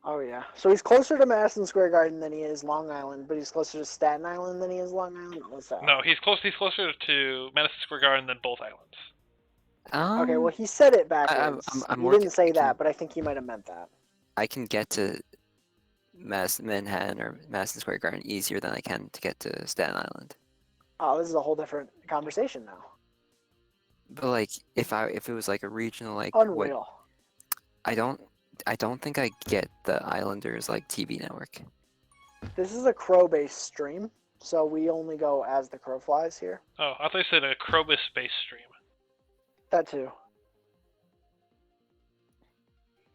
Oh yeah, so he's closer to Madison Square Garden than he is Long Island, but he's closer to Staten Island than he is Long Island. What's that? No, he's closer to Madison Square Garden than both islands. Okay, well he said it backwards. I'm He more didn't say thinking- that, but I think he might have meant that. I can get to Manhattan or Madison Square Garden easier than I can to get to Staten Island. Oh, this is a whole different conversation now. But like, if it was like a regional like what Unreal. I don't think I get the Islanders like TV network. This is a crow-based stream, so we only go as the crow flies here. Oh, I thought you said a Krobus space stream. That too.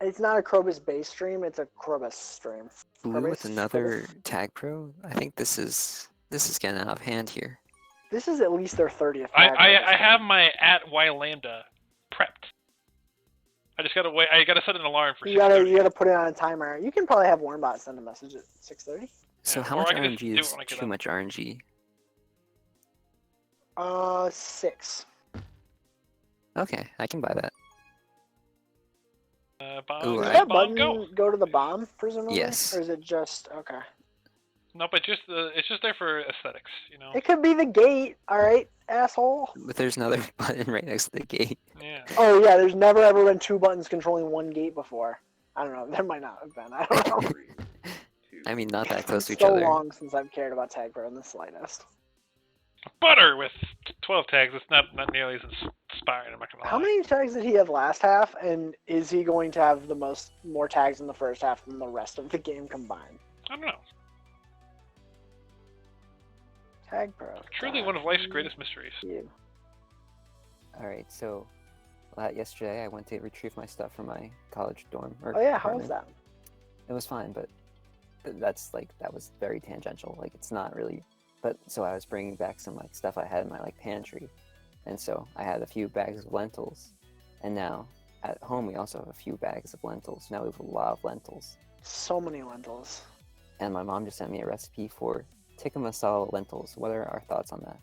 It's not a Krobus-based stream; it's a Krobus stream. Blue Krobus? with another tag pro. I think this is getting out of hand here. This is at least their 30th. I have my @y lambda prepped. I just gotta wait. I gotta set an alarm for You gotta 6:30. put it on a timer. You can probably have Warmbot send a message at 6:30. So Yeah, how or much I can just do RNG it is when I get too up. much RNG? 6. Okay, I can buy that. Bomb, Ooh, Does I- that bomb, button go. go to the bomb, presumably? Yes. Or is it just okay? No, but it's just there for aesthetics, you know. It could be the gate. All right, asshole. But there's another button right next to the gate. Yeah. Oh yeah, there's never ever been 2 buttons controlling one gate before. I don't know. There might not have been. I don't know. I mean, not that close to It's each so other. long since I've cared about Tag Pro in the slightest. Butter with 12 tags. It's not nearly as inspiring. I'm not gonna lie. How many tags did he have last half? And is he going to have more tags in the first half than the rest of the game combined? I don't know. Tag Pro. Truly one of life's greatest mysteries. You. All right, so yesterday I went to retrieve my stuff from my college dorm. Or Oh yeah, how was apartment. that? It was fine, but that was very tangential. Like it's not really. But so I was bringing back some like stuff I had in my like pantry, and so I had a few bags of lentils, and now at home we also have a few bags of lentils. Now we have a lot of lentils, So many lentils. and my mom just sent me a recipe for tikka masala lentils. What are our thoughts on that?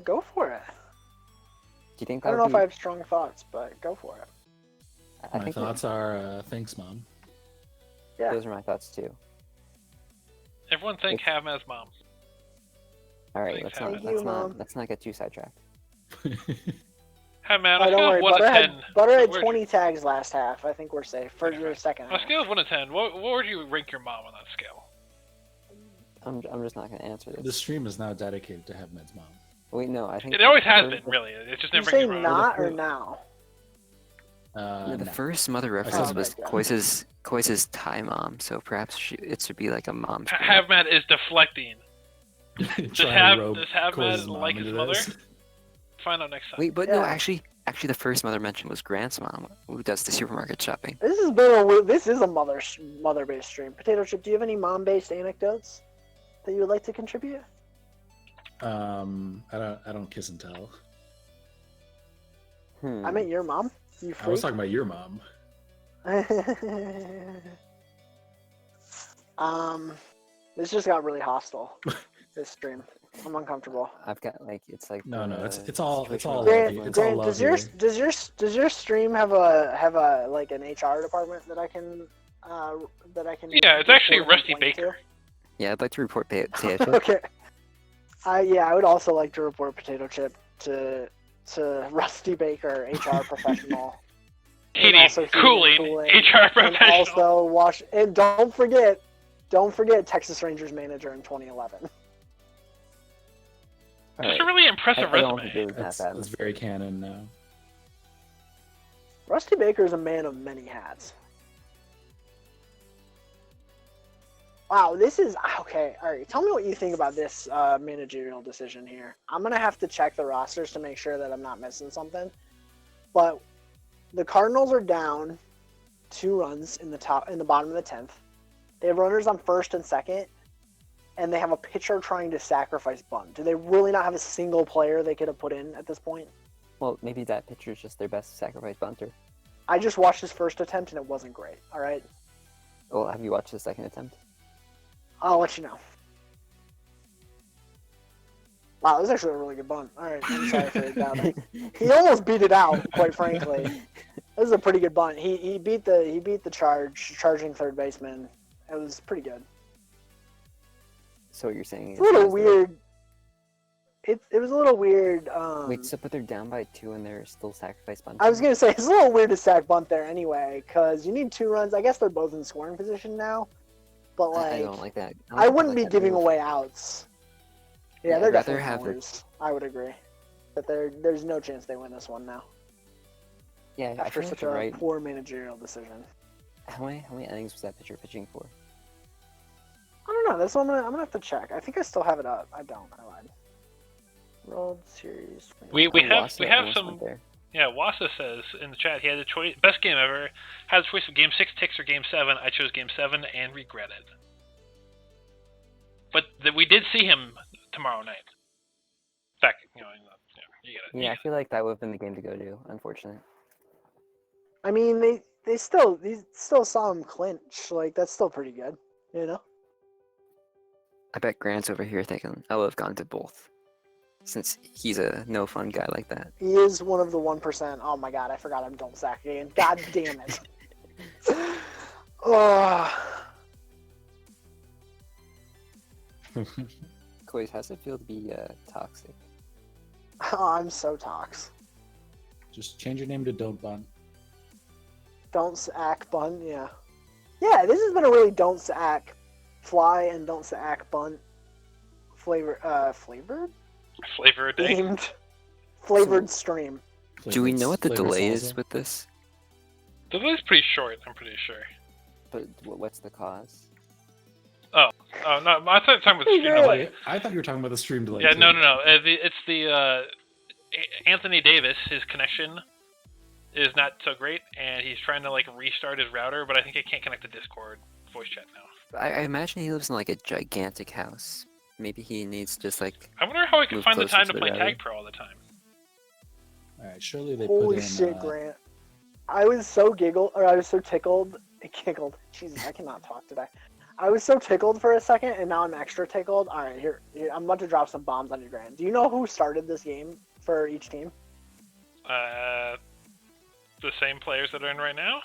Go for it. Do you think I that don't know would if I have strong thoughts, but go for it. I My think thoughts are thanks, Mom. Yeah. those are my thoughts too. Everyone thank Havman's mom. All right, Thanks, let's Thank not you, Mom. let's not get too sidetracked. Havman, Oh, on a don't scale worry. of 1 to Butter 10. had where'd 20 tags last half. I think we're safe for your second On a half. scale of 1 to 10, what would you rank your mom on that scale? I'm just not gonna answer The this. stream is now dedicated to Havman's mom. Wait, no, I think It always has for been, the- really. It's just Did you never say been around. not or the- now? No, the No. first mother said reference no. was Koisa's Thai mom, so perhaps it should be like a mom. stream. Havman is deflecting. Trying to rope does Havman Coise's mom like his into mother? this. Find out next time. Wait, but no, Yeah. actually, the first mother mentioned was Grant's mom, who does the supermarket shopping. This is a mother-based stream. Potato Chip, do you have any mom-based anecdotes that you would like to contribute? I don't kiss and tell. I meant your mom. You I was freak. talking about your mom. This just got really hostile. This stream. I'm uncomfortable. I've got like it's like No, the it's all situational Grant, love. influence. It's all Grant, love does your stream have a like an HR department that I can Yeah, it's actually report a Rusty complaint Baker. Yeah, I'd like to report Potato to? Chip. Okay. I would also like to report Potato Chip to Rusty Baker, HR professional. Heating, also heating, cooling, cooling, HR And professional. also don't forget Texas Rangers manager in 2011. All That's right. a really impressive I don't think resume. it was that That's, bad. that's very canon now. Rusty Baker is a man of many hats. Wow, this is okay. All right, tell me what you think about this managerial decision here. I'm gonna have to check the rosters to make sure that I'm not missing something. But the Cardinals are down 2 runs in the bottom of the 10th. They have runners on first and second, and they have a pitcher trying to sacrifice bunt. Do they really not have a single player they could have put in at this point? Well, maybe that pitcher is just their best sacrifice bunter. I just watched his first attempt and it wasn't great. All right, Well, have you watched the second attempt? I'll let you know. Wow, that was actually a really good bunt. All right, I'm sorry for doubting. He almost beat it out, quite frankly. This is a pretty good bunt. He beat the charging third baseman. It was pretty good. So what you're saying is... It's a little weird. It was a little weird. Wait, so but they're down by 2 and they're still sacrifice bunting? I was gonna say it's a little weird to sack bunt there anyway, because you need 2 runs. I guess they're both in scoring position now, but like I don't like that. I wouldn't be that giving move. away outs. Yeah, Yeah, they're I'd rather definitely have gonna lose. I would agree, but there's no chance they win this one now Yeah, I after feel like such you're a right. poor managerial decision. How many innings was that pitcher pitching for? I don't know. That's what I'm gonna have to check. I think I still have it up. I don't. I lied. World Series. We Oh, have Wassa almost some. went there. Yeah, Wassa says in the chat he had a choice, best game ever. Had a choice of Game 6 ticks or Game 7. I chose Game 7 and regret it. But we did see him tomorrow night. Back, you get it. Yeah, I feel like that would have been the game to go to, unfortunately. I mean, they still saw him clinch. Like that's still pretty good, you know. I bet Grant's over here thinking I would have gone to both. Since he's a no fun guy like that. He is one of the 1%. Oh my god, I forgot I'm don't sack again. God damn it. Oh. Koiz, how's it feel to be toxic? Oh, I'm so tox. Just change your name to Don't Bun. Don't sack bunt, yeah. Yeah, this has been a really don't sack fly and don't sack bunt flavored Flavor a day. themed flavored stream. Do we know what the Flavor delay salsa? is with this? The delay's pretty short, I'm pretty sure. But what's the cause? Oh no, I thought you were talking about the stream Really? delay. I thought you were talking about the stream delay. Yeah, too. no. It's the Anthony Davis. His connection is not so great, and he's trying to like restart his router, but I think he can't connect to Discord voice chat now. I imagine he lives in like a gigantic house. Maybe he needs just like... I wonder how he can Move find the closer time to to the play router. Tag Pro all the time. All right, surely they Holy put in. shit, Grant. I was so tickled. Jesus, I cannot talk today. I was so tickled for a second, and now I'm extra tickled. All right, here I'm about to drop some bombs on you, Grant. Do you know who started this game for each team? The same players that are in right now.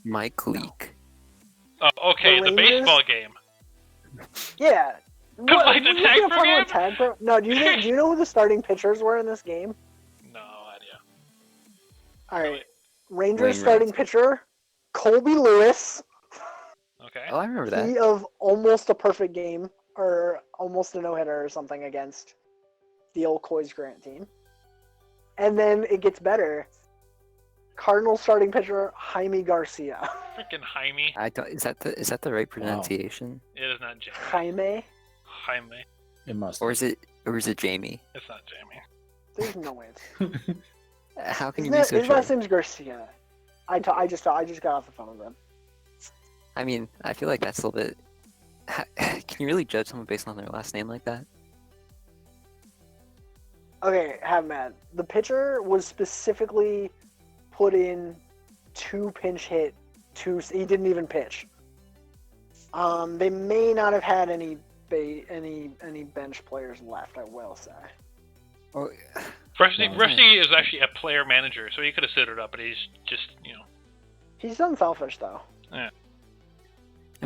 Mike Leake. Oh, okay, the Rangers? baseball game. Yeah. Like the you Tag can't Pro talk game? about Tag Pro? No, do you know who the starting pitchers were in this game? No idea. All right, Really? Rangers Wayne starting Rapp. pitcher, Colby Lewis. Okay. Oh, I remember that. He of almost a perfect game, or almost a no-hitter or something against the old Coys Grant team. And then it gets better. Cardinals starting pitcher, Jaime Garcia. Freaking Jaime. I don't. Is that the right pronunciation? It is not Jamie. Jaime? Jaime. It must. Or is it Jamie? It's not Jamie. There's no way. How can His, you be na- so his sure? last name's Garcia. I just got off the phone with him. I mean, I feel like that's a little bit... Can you really judge someone based on their last name like that? Okay, have mad. The pitcher was specifically put in 2 pinch hit. He didn't even pitch. They may not have had any bench players left. I will say. Oh, Rusty is actually a player manager, so he could have suited up, but he's just, He's unselfish though. I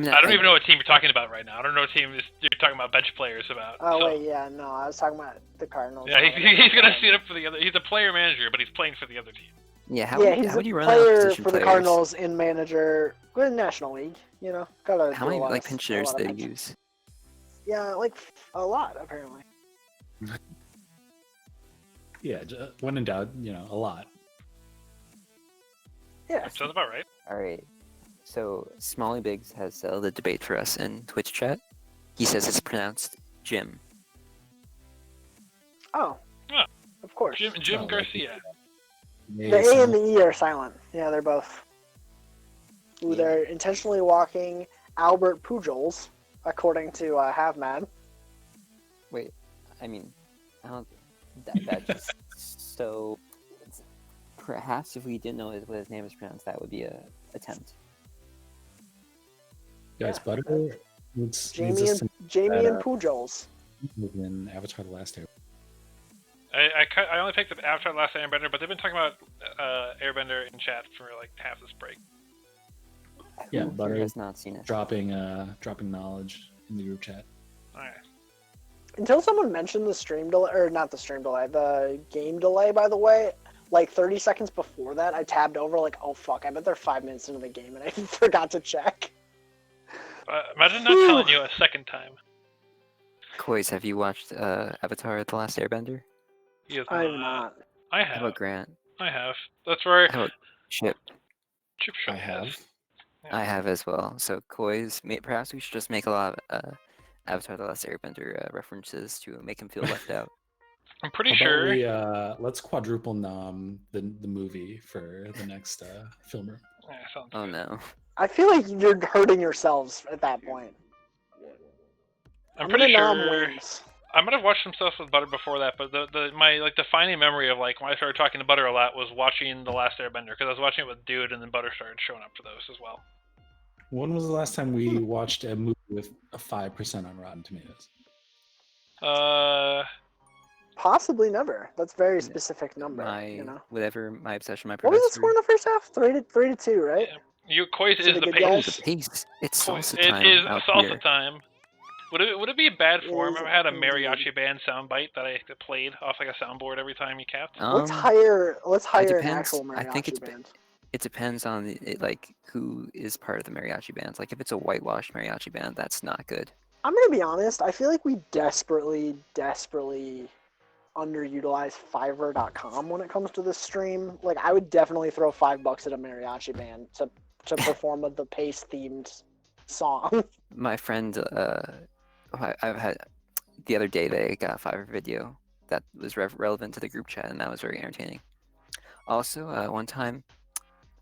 mean, I don't even know what team you're talking about right now. I don't know what team you're talking about bench players about. Oh so. wait, yeah, no, I was talking about the Cardinals. Yeah, he's gonna suit up for the other. He's a player manager, but he's playing for the other team. Yeah, He's how a would you run out of player position for the players? Cardinals in manager, good National League. You know, gotta. How do many a lot like of- pinch a hitters lot of did they pinch- use? Yeah, like a lot apparently. Yeah, when in doubt, a lot. Yeah. Sounds about right. All right. So Smalley Biggs has settled the debate for us in Twitch chat. He says it's pronounced Jim. Oh. Oh. Of course. Jim Garcia. The A and the E are silent. Yeah, they're both. Ooh, Yeah. they're intentionally walking Albert Pujols, according to Have Mad. Wait, I mean, I don't. That just so. Perhaps if we didn't know what his name is pronounced, that would be a attempt. Guys, Yeah. Butter. Jamie and Pujols. In Avatar: The Last Airbender. I only picked up Avatar: The Last Airbender, but they've been talking about Airbender in chat for like half this break. Yeah, Who Butter has not seen it. dropping knowledge in the group chat. Alright. Until someone mentioned the stream delay, or not the stream delay, the game delay, by the way, like 30 seconds before that, I tabbed over like, oh fuck, I bet they're 5 minutes into the game and I forgot to check. Imagine not telling you a second time. Koiz, have you watched Avatar: The Last Airbender? He is I'm not. I How have. about Grant? I have. That's where How about Chip? Chip Shot I have. has. I have as well. So Koiz, perhaps we should just make a lot of Avatar: The Last Airbender references to make him feel left out. I'm pretty How about sure. we, let's quadruple nom the movie for the next film room. Yeah, sounds Oh good. no. I feel like you're hurting yourselves at that point. I'm gonna pretty nom sure. wings. I might have watched some stuff with Butter before that, but my like defining memory of like when I started talking to Butter a lot was watching The Last Airbender because I was watching it with Dude, and then Butter started showing up for those as well. When was the last time we watched a movie with a 5% on Rotten Tomatoes? Possibly never. That's a very specific number. My You know. whatever my obsession, my What was the propensity. score in the first half? 3-2, right? You Koiz So is the the good pace. Oh, guys- the pace! It's Koiz- salsa it time is out salsa here. time. Would it be bad It form? is I've had a indeed. mariachi band soundbite that I played off like a soundboard every time you capped. Let's hire an depends. actual I think mariachi band. It depends on like who is part of the mariachi bands. Like if it's a whitewashed mariachi band, that's not good. I'm gonna be honest. I feel like we desperately underutilize Fiverr.com when it comes to this stream. Like I would definitely throw $5 at a mariachi band to perform the pace themed song. My friend, I've had the other day they got a Fiverr video that was relevant to the group chat, and that was very entertaining. Also, one time,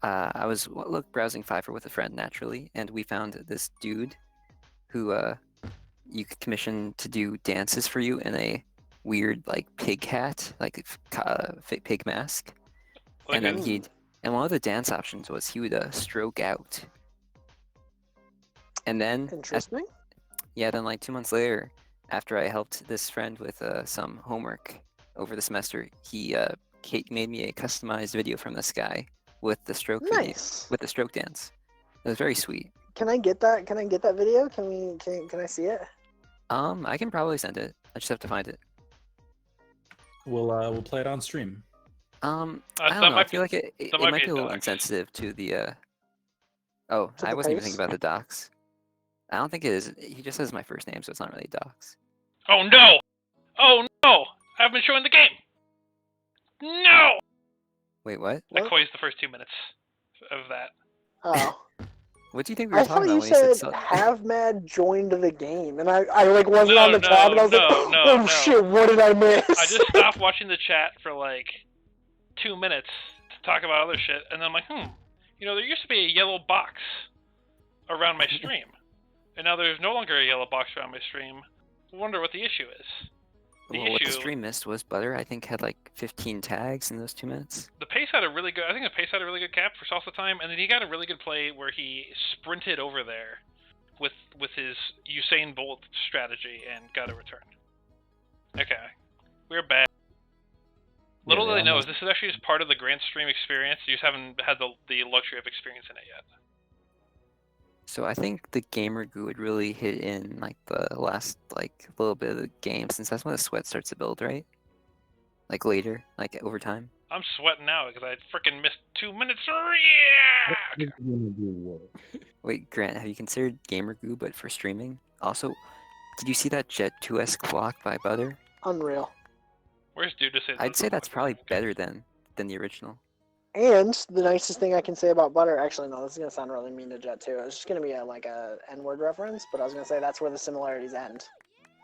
I was browsing Fiverr with a friend naturally, and we found this dude who you could commission to do dances for you in a weird like pig hat, like fake pig mask, and then one of the dance options was he would stroke out, and then Interesting. then like 2 months later, after I helped this friend with some homework over the semester, he made me a customized video from this guy with the stroke video, Nice. with the stroke dance. It was very sweet. Can I get that? Can I get that video? Can I see it? I can probably send it. I just have to find it. We'll play it on stream. I don't that know. I might feel like it might might be be a a little dox. insensitive to the. Oh, To I the wasn't even pace? thinking about the docs. I don't think it is. He just says my first name, so it's not really docs. Oh no! Oh no! I've been showing the game. No! Wait, what? I What? Koized the first 2 minutes of that. Oh. What do you think we were I talking thought about you when he said said Have Mad joined the game, and I like wasn't No, on the tab, and I was like, no, oh no. shit, what did I miss? I just stopped watching the chat for like 2 minutes to talk about other shit, and then I'm like, there used to be a yellow box around my stream, and now there's no longer a yellow box around my stream. I wonder what the issue is. Well, what the stream missed was Butter, I think, had like 15 tags in those 2 minutes. The pace had a really good. I think the pace had a really good cap for salsa time, and then he got a really good play where he sprinted over there with his Usain Bolt strategy and got a return. Okay, we're back. Little do they know is this is actually just part of the Grant stream experience. You just haven't had the luxury of experiencing it yet. So I think the gamer goo would really hit in like the last like little bit of the game, since that's when the sweat starts to build, right? Like later, like over time. I'm sweating now because I freaking missed 2 minutes. Yeah. Wait, Grant, have you considered gamer goo but for streaming? Also, did you see that Jet 2S clock by Butter? Unreal. Where's dude to say? I'd say that's probably better than the original. And the nicest thing I can say about butter, actually, no, this is gonna sound really mean to Jet 2. It's just gonna be like a N-word reference, but I was gonna say that's where the similarities end.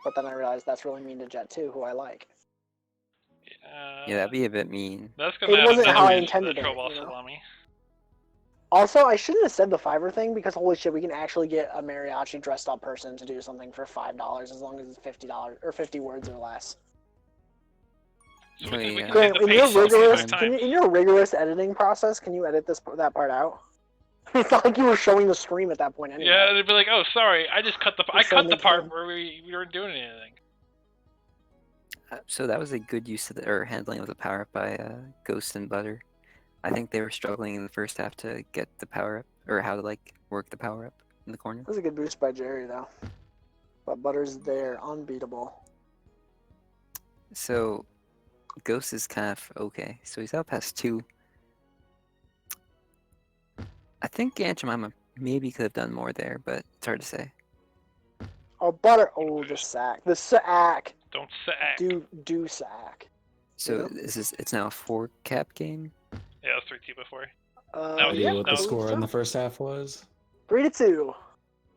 But then I realized that's really mean to Jet 2, who I like. Yeah, that'd be a bit mean. That's It gonna add wasn't another how I piece to the intended it, trouble you know? salami. Also, I shouldn't have said the Fiverr thing because holy shit, we can actually get a mariachi dressed up person to do something for $5 as long as it's $50 or 50 words or less. So Oh, we yeah. can Grant, take the in your pace up rigorous, 5 times. in your rigorous editing process, can you edit that part out? It's not like you were showing the stream at that point anyway. Yeah, they'd be like, "Oh, sorry, I just cut the Just so they part can. where we weren't doing anything." So that was a good use of or handling of the power up by Ghost and Butter. I think they were struggling in the first half to get the power up or how to like work the power up in the corner. That was a good boost by Jerry though. But Butter's there, unbeatable. So Ghost is kind of okay. So he's out past 2. I think Aunt Jemima maybe could have done more there, but it's hard to say. Oh, Butter! Oh, the sack, the sack. Don't sack. Do sack. So Yep. it's now a 4 cap game. Yeah, it was 3-2 before. Yeah, Idea what the no. score in the first half was? 3-2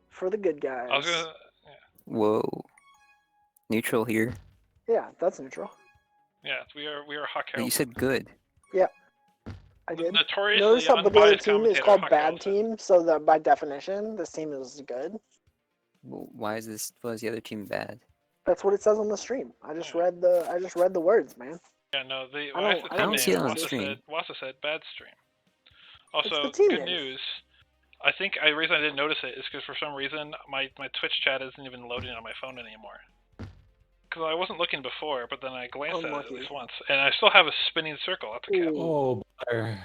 for the good guys. I was gonna. Whoa. Neutral here. Yeah, that's neutral. Yeah, we are hot But you said good. I did. Notoriously Notice how, but the other unbiased team is commentator called Hawk bad Ellis. team, so that by definition, this team is good. Why is this? Why is the other team bad? That's what it says on the stream. I just read the words, man. Yeah, no, the I don't see it on Wassa stream. said bad stream. Also, the team good name. news. I think the reason I didn't notice it is because for some reason my Twitch chat isn't even loading on my phone anymore. Because I wasn't looking before, but then I glanced at it Unlucky. at least once, and I still have a spinning circle at the cap. Ooh. Oh, Butter.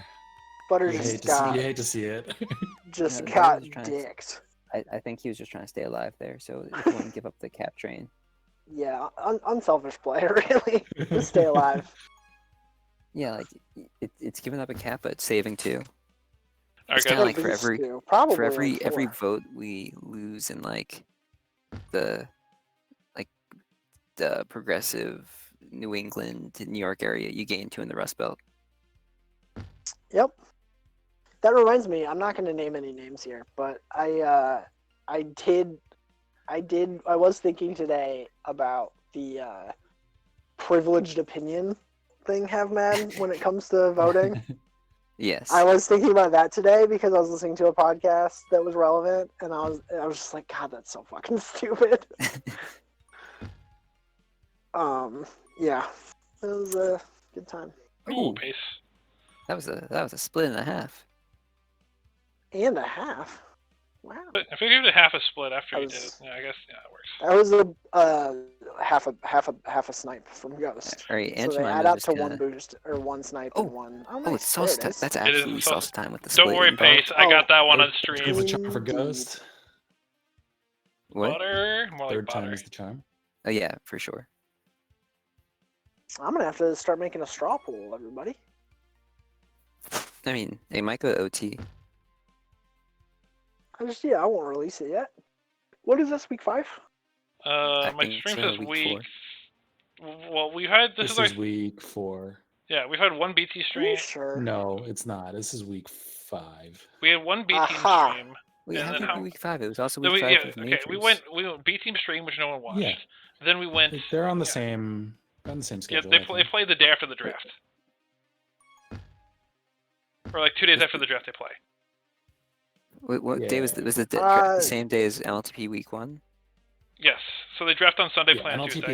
Butter You hate to see it. just Yeah, got Butter's trying to- dicked. I think he was just trying to stay alive there, so he wouldn't give up the cap train. Yeah, unselfish play, really. Just stay alive. Yeah, like it's giving up a cap, but saving 2. Alright, It's guys. kinda like At for least every- two. Probably For every like every 4. vote we lose in like the progressive New England to New York area, you gain 2 in the Rust Belt. Yep. That reminds me, I'm not going to name any names here, but I was thinking today about the privileged opinion thing have man when it comes to voting. Yes. I was thinking about that today because I was listening to a podcast that was relevant, and I was just like, God, that's so fucking stupid. Yeah, it was a good time. Ooh, Ooh, pace. that was a split and a half. And a half. Wow. But if we give it a half a split after I you was- did it, yeah, I guess it works. That was half a snipe from Ghost. All right, So Aunt they Jemima add up just to kinda- one boost or one snipe Oh. and one. Oh, Oh, nice. it's There salsa it time. is. That's is absolutely salsa- salsa time with the split. Don't worry, involved. pace. I got that one on Third stream. time's the charm for Indeed. Ghost. What? Butter, more like Third time butter. is the charm. Oh yeah, for sure. I'm gonna have to start making a straw pool, everybody. I mean, they might go to OT. I won't release it yet. What is this, week 5? I My think stream so, says week week. Well, we had this This is our is week 4. yeah. We've had one BT Are you stream. sure? No, it's not. This is week 5. We had one B team Aha. stream. Wait, And how then could it how- be week 5? It was also Then week we, 5 yeah, of okay. Nature's. We went B team stream, which no one watched. Yeah. Then we went. They're on the yeah. same Yeah, schedule. they I think. play the day after the draft, or like 2 days Is after the draft they play. What day was Yeah. the same day as LTP week 1? Yes. So they draft on Sunday, Yeah, play on NLTP Tuesday.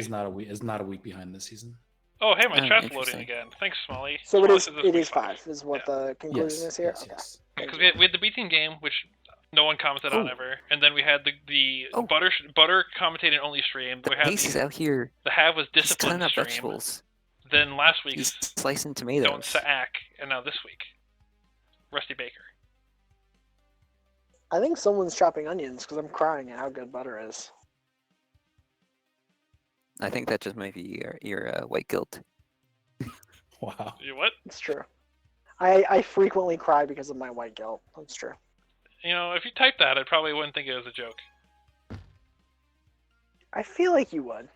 is not a week behind this season. Oh, hey, my Oh, chat's interesting. loading again. Thanks, Smolly. So Smolly it says this is week 5, is what the conclusion Yes, is here? yes, Okay. yes. Because we had the B team game, which no one commented on Oh. ever, and then we had the Oh. butter commentating only stream. The We had pace is out here. the have was He's cutting disciplined up stream. vegetables. Then last He's week's slicing don't tomatoes. sack, and now this week, Rusty Baker. I think someone's chopping onions because I'm crying at how good butter is. I think that just might be your white guilt. Wow. You what? It's true. I frequently cry because of my white guilt. That's true. You know, if you typed that, I probably wouldn't think it was a joke. I feel like you would.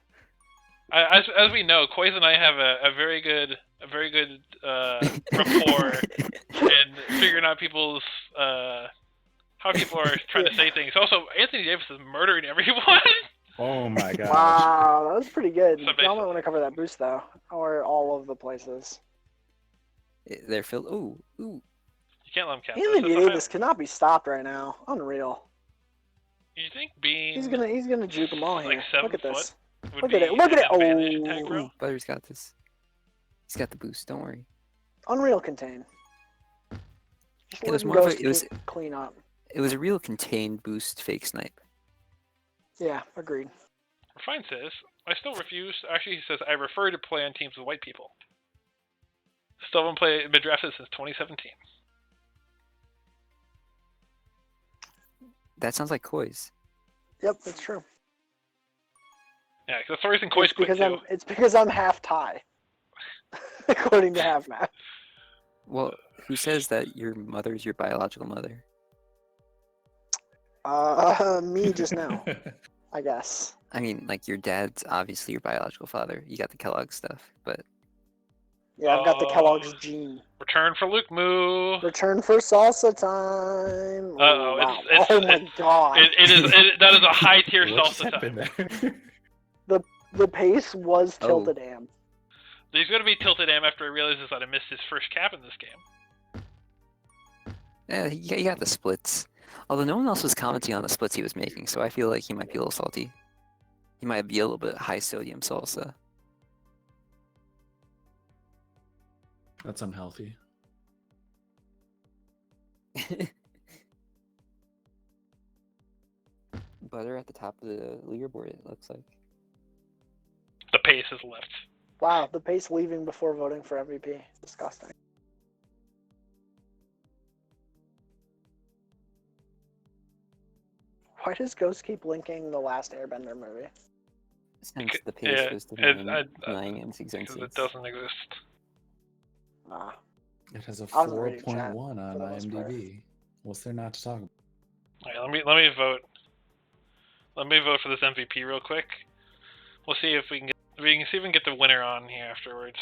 As we know, Quays and I have a very good rapport figuring out people's how people are trying to say things. Also, Anthony Davis is murdering everyone. Oh my gosh. Wow, that was pretty good. So Y'all basically- might want to cover that boost though, or all of the places. They're filled. Ooh. You can't let him cap. Anthony That's a Davis cannot be stopped right now. Unreal. You think being He's gonna juke them all like here. 7 Look at foot this. would Look be at it. Look at an it. advantage in tag Oh. pro? Ooh, Butter's got this. He's got the boost. Don't worry. Unreal contain. Just It was let more of Ghost a- it was- clean up. It was a real contained boost fake snipe. Yeah, agreed. Refine says, I still refuse. Actually, he says, I prefer to play on teams with white people. Still haven't been drafted since 2017. That sounds like Koi's. Yep, that's true. Yeah, because that's the reason Koi's quit too. It's because I'm half Thai, according to half math. Well, who says that your mother's your biological mother? Me just now, I guess. I mean, like your dad's obviously your biological father. You got the Kellogg stuff, but Yeah, I've got the Kellogg's gene. Return for Luke Moo. Return for salsa time. Uh-oh, Wow. it's- Oh my god. That is a high tier What just salsa happened time. there? The pace was Oh. tilted am. He's going to be tilted am after he realizes that I missed his first cap in this game. yeah, he got the splits. Although no one else was commenting on the splits he was making, so I feel like he might be a little salty. He might be a little bit high sodium salsa. That's unhealthy. Butter at the top of the leaderboard, it looks like. The pace is left. Wow, the pace leaving before voting for MVP. Disgusting. Why does Ghost keep linking the last Airbender movie? Since the pace yeah, was because denying its existence. it doesn't exist. Ah, It has a I wasn't reading chat 4.1 on for the most part. IMDb. What's there not to talk about? Alright, let me vote. Let me vote for this MVP real quick. We'll see if we can get the winner on here afterwards.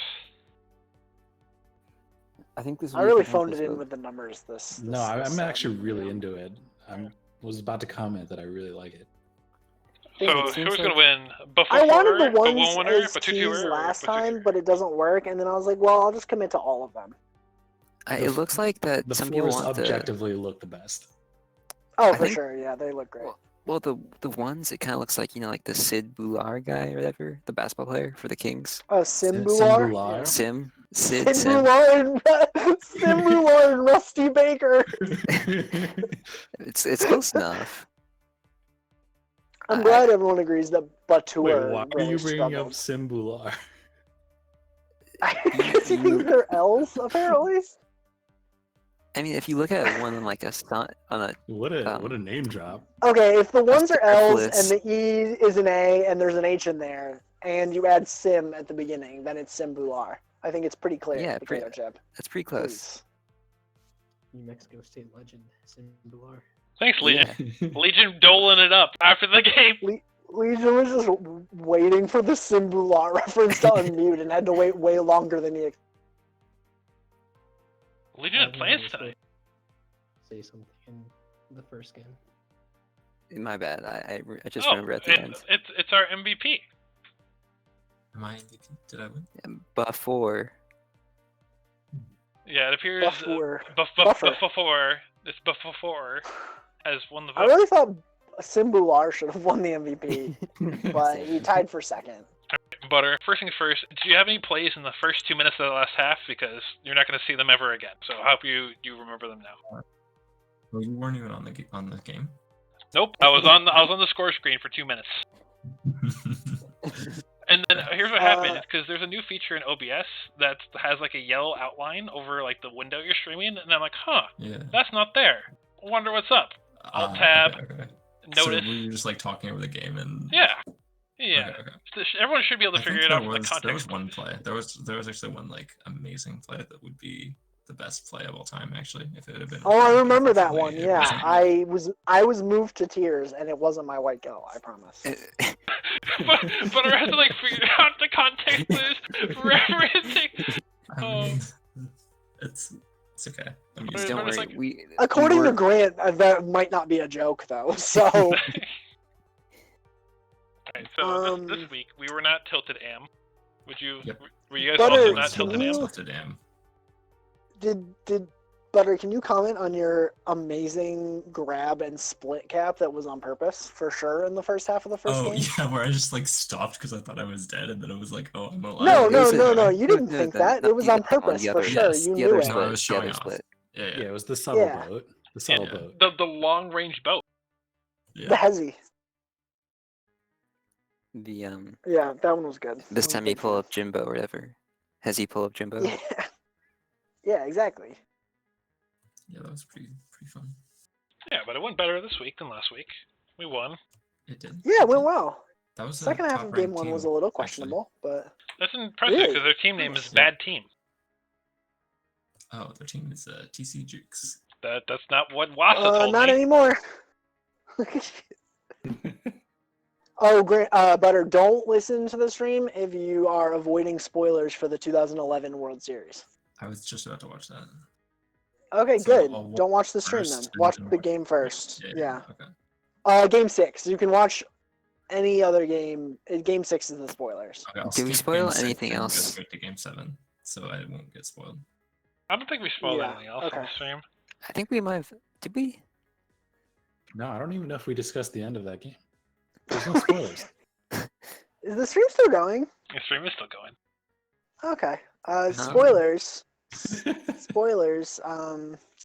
I think this. I really phoned it in with the numbers. No, I'm actually really into it. I was about to comment that I really like it. So it who's seems gonna like- win? Buffalo I wanted the one ones winner, as but two teased viewer, last or but two time, viewer? but it doesn't work. And then I was like, well, I'll just commit to all of them. It looks like that The some people fours want objectively look the best. Oh, I for think- sure. Yeah, they look great. Well, the ones it kind of looks like like the Sid Bular guy or whatever, the basketball player for the Kings. Oh, Simbular. Simbular? Yeah. Sim, Sid, Sim. Simbular and Simbular and Rusty Baker. It's close enough. I'm I- glad everyone agrees that Wait, Batur why are really you bringing up struggled. Simbular? Because he thinks they're L's, apparently. I mean, if you look at one on like a stunt on a What a name drop. Okay, if the ones are L's Syphilis. and the E is an A and there's an H in there, and you add Sim at the beginning, then it's Simbular. I think it's pretty clear. Yeah, potato chip. that's pretty close. Please. New Mexico State legend, Simbular. Thanks, Legion. Yeah. Legion doling it up after the game. Legion was just waiting for the Simbular reference to unmute and had to wait way longer than he expected. Legion had plans tonight. Say something in the first game. My bad. I just Oh, remember at the end. it's our MVP. Am I MVP? Did I win? Before. Yeah, it appears Buffer. before has won the I vote. really thought Simbular should have won the MVP, but he tied for second. Butter, first things first, do you have any plays in the first 2 minutes of the last half? Because you're not going to see them ever again. So I hope you remember them now. Well, you weren't even on the game. Nope, I was on the score screen for 2 minutes. And then here's what happened, because there's a new feature in OBS that has like a yellow outline over like the window you're streaming, and I'm like, huh, Yeah. that's not there. Wonder what's up. Alt-tab. Okay. Notice. So were you just like talking over the game and? Yeah. Yeah. Okay. So everyone should be able to I figure think it out there from the was, context. there was one play. There was actually one like amazing play that would be the best play of all time. Actually, if it had been. Oh, I remember that one. unfortunately, it Yeah, wasn't. I was moved to tears, and it wasn't my white girl. I promise. but I have to like figure out the context clues for everything. I mean, it's It's okay. I'm Just used to Don't But it's worry. like- We According we to were- Grant, that might not be a joke though. So Alright, so this Um, week we were not tilted am. Would you? Yep. Were you guys Butter, also it. not can tilted you- am? Tilted am. did Butter? Can you comment on your amazing grab and split cap that was on purpose for sure in the first half of the first Oh game? yeah, where I just like stopped because I thought I was dead, and then I was like, oh, I'm alive. No, it no, was a- no, no. You didn't no, think the- that. not It was the on other one, purpose the for other- sure. yes, You the knew other it. No, I split. was The showing other off. split. Yeah, Yeah, it was the subtle Yeah. boat. The subtle Yeah. boat. The long range boat. yeah. The Hezi. The Yeah, that one was good. That this was time you big pull fan. up Jimbo or whatever. Has he pull up Jimbo? Yeah. Yeah, exactly. Yeah, that was pretty fun. Yeah, but it went better this week than last week. We won. It did. Yeah, it went did. well. That was the Second half of game top-ranked one was a team, little actually. questionable, but That's impressive Really? because their team name is Nice. Bad Team. Oh, their team is TC Jukes. That's not what Wasa told not me. anymore. Oh, great. Butter, don't listen to the stream if you are avoiding spoilers for the 2011 World Series. I was just about to watch that. Okay, So good. I'll watch Don't watch the stream then. first and Watch then the watch game the first. Yeah. Okay. Game 6. You can watch any other game. Game 6 is the spoilers. Okay, I'll Do we skip spoil game 6 anything and go else? straight to game 7, so I won't get spoiled. I don't think we spoiled Yeah, anything else on okay. the stream. I think we might have. Did we? No, I don't even know if we discussed the end of that game. There's no spoilers. Is the stream still going? The stream is still going. Okay. Spoilers. Spoilers.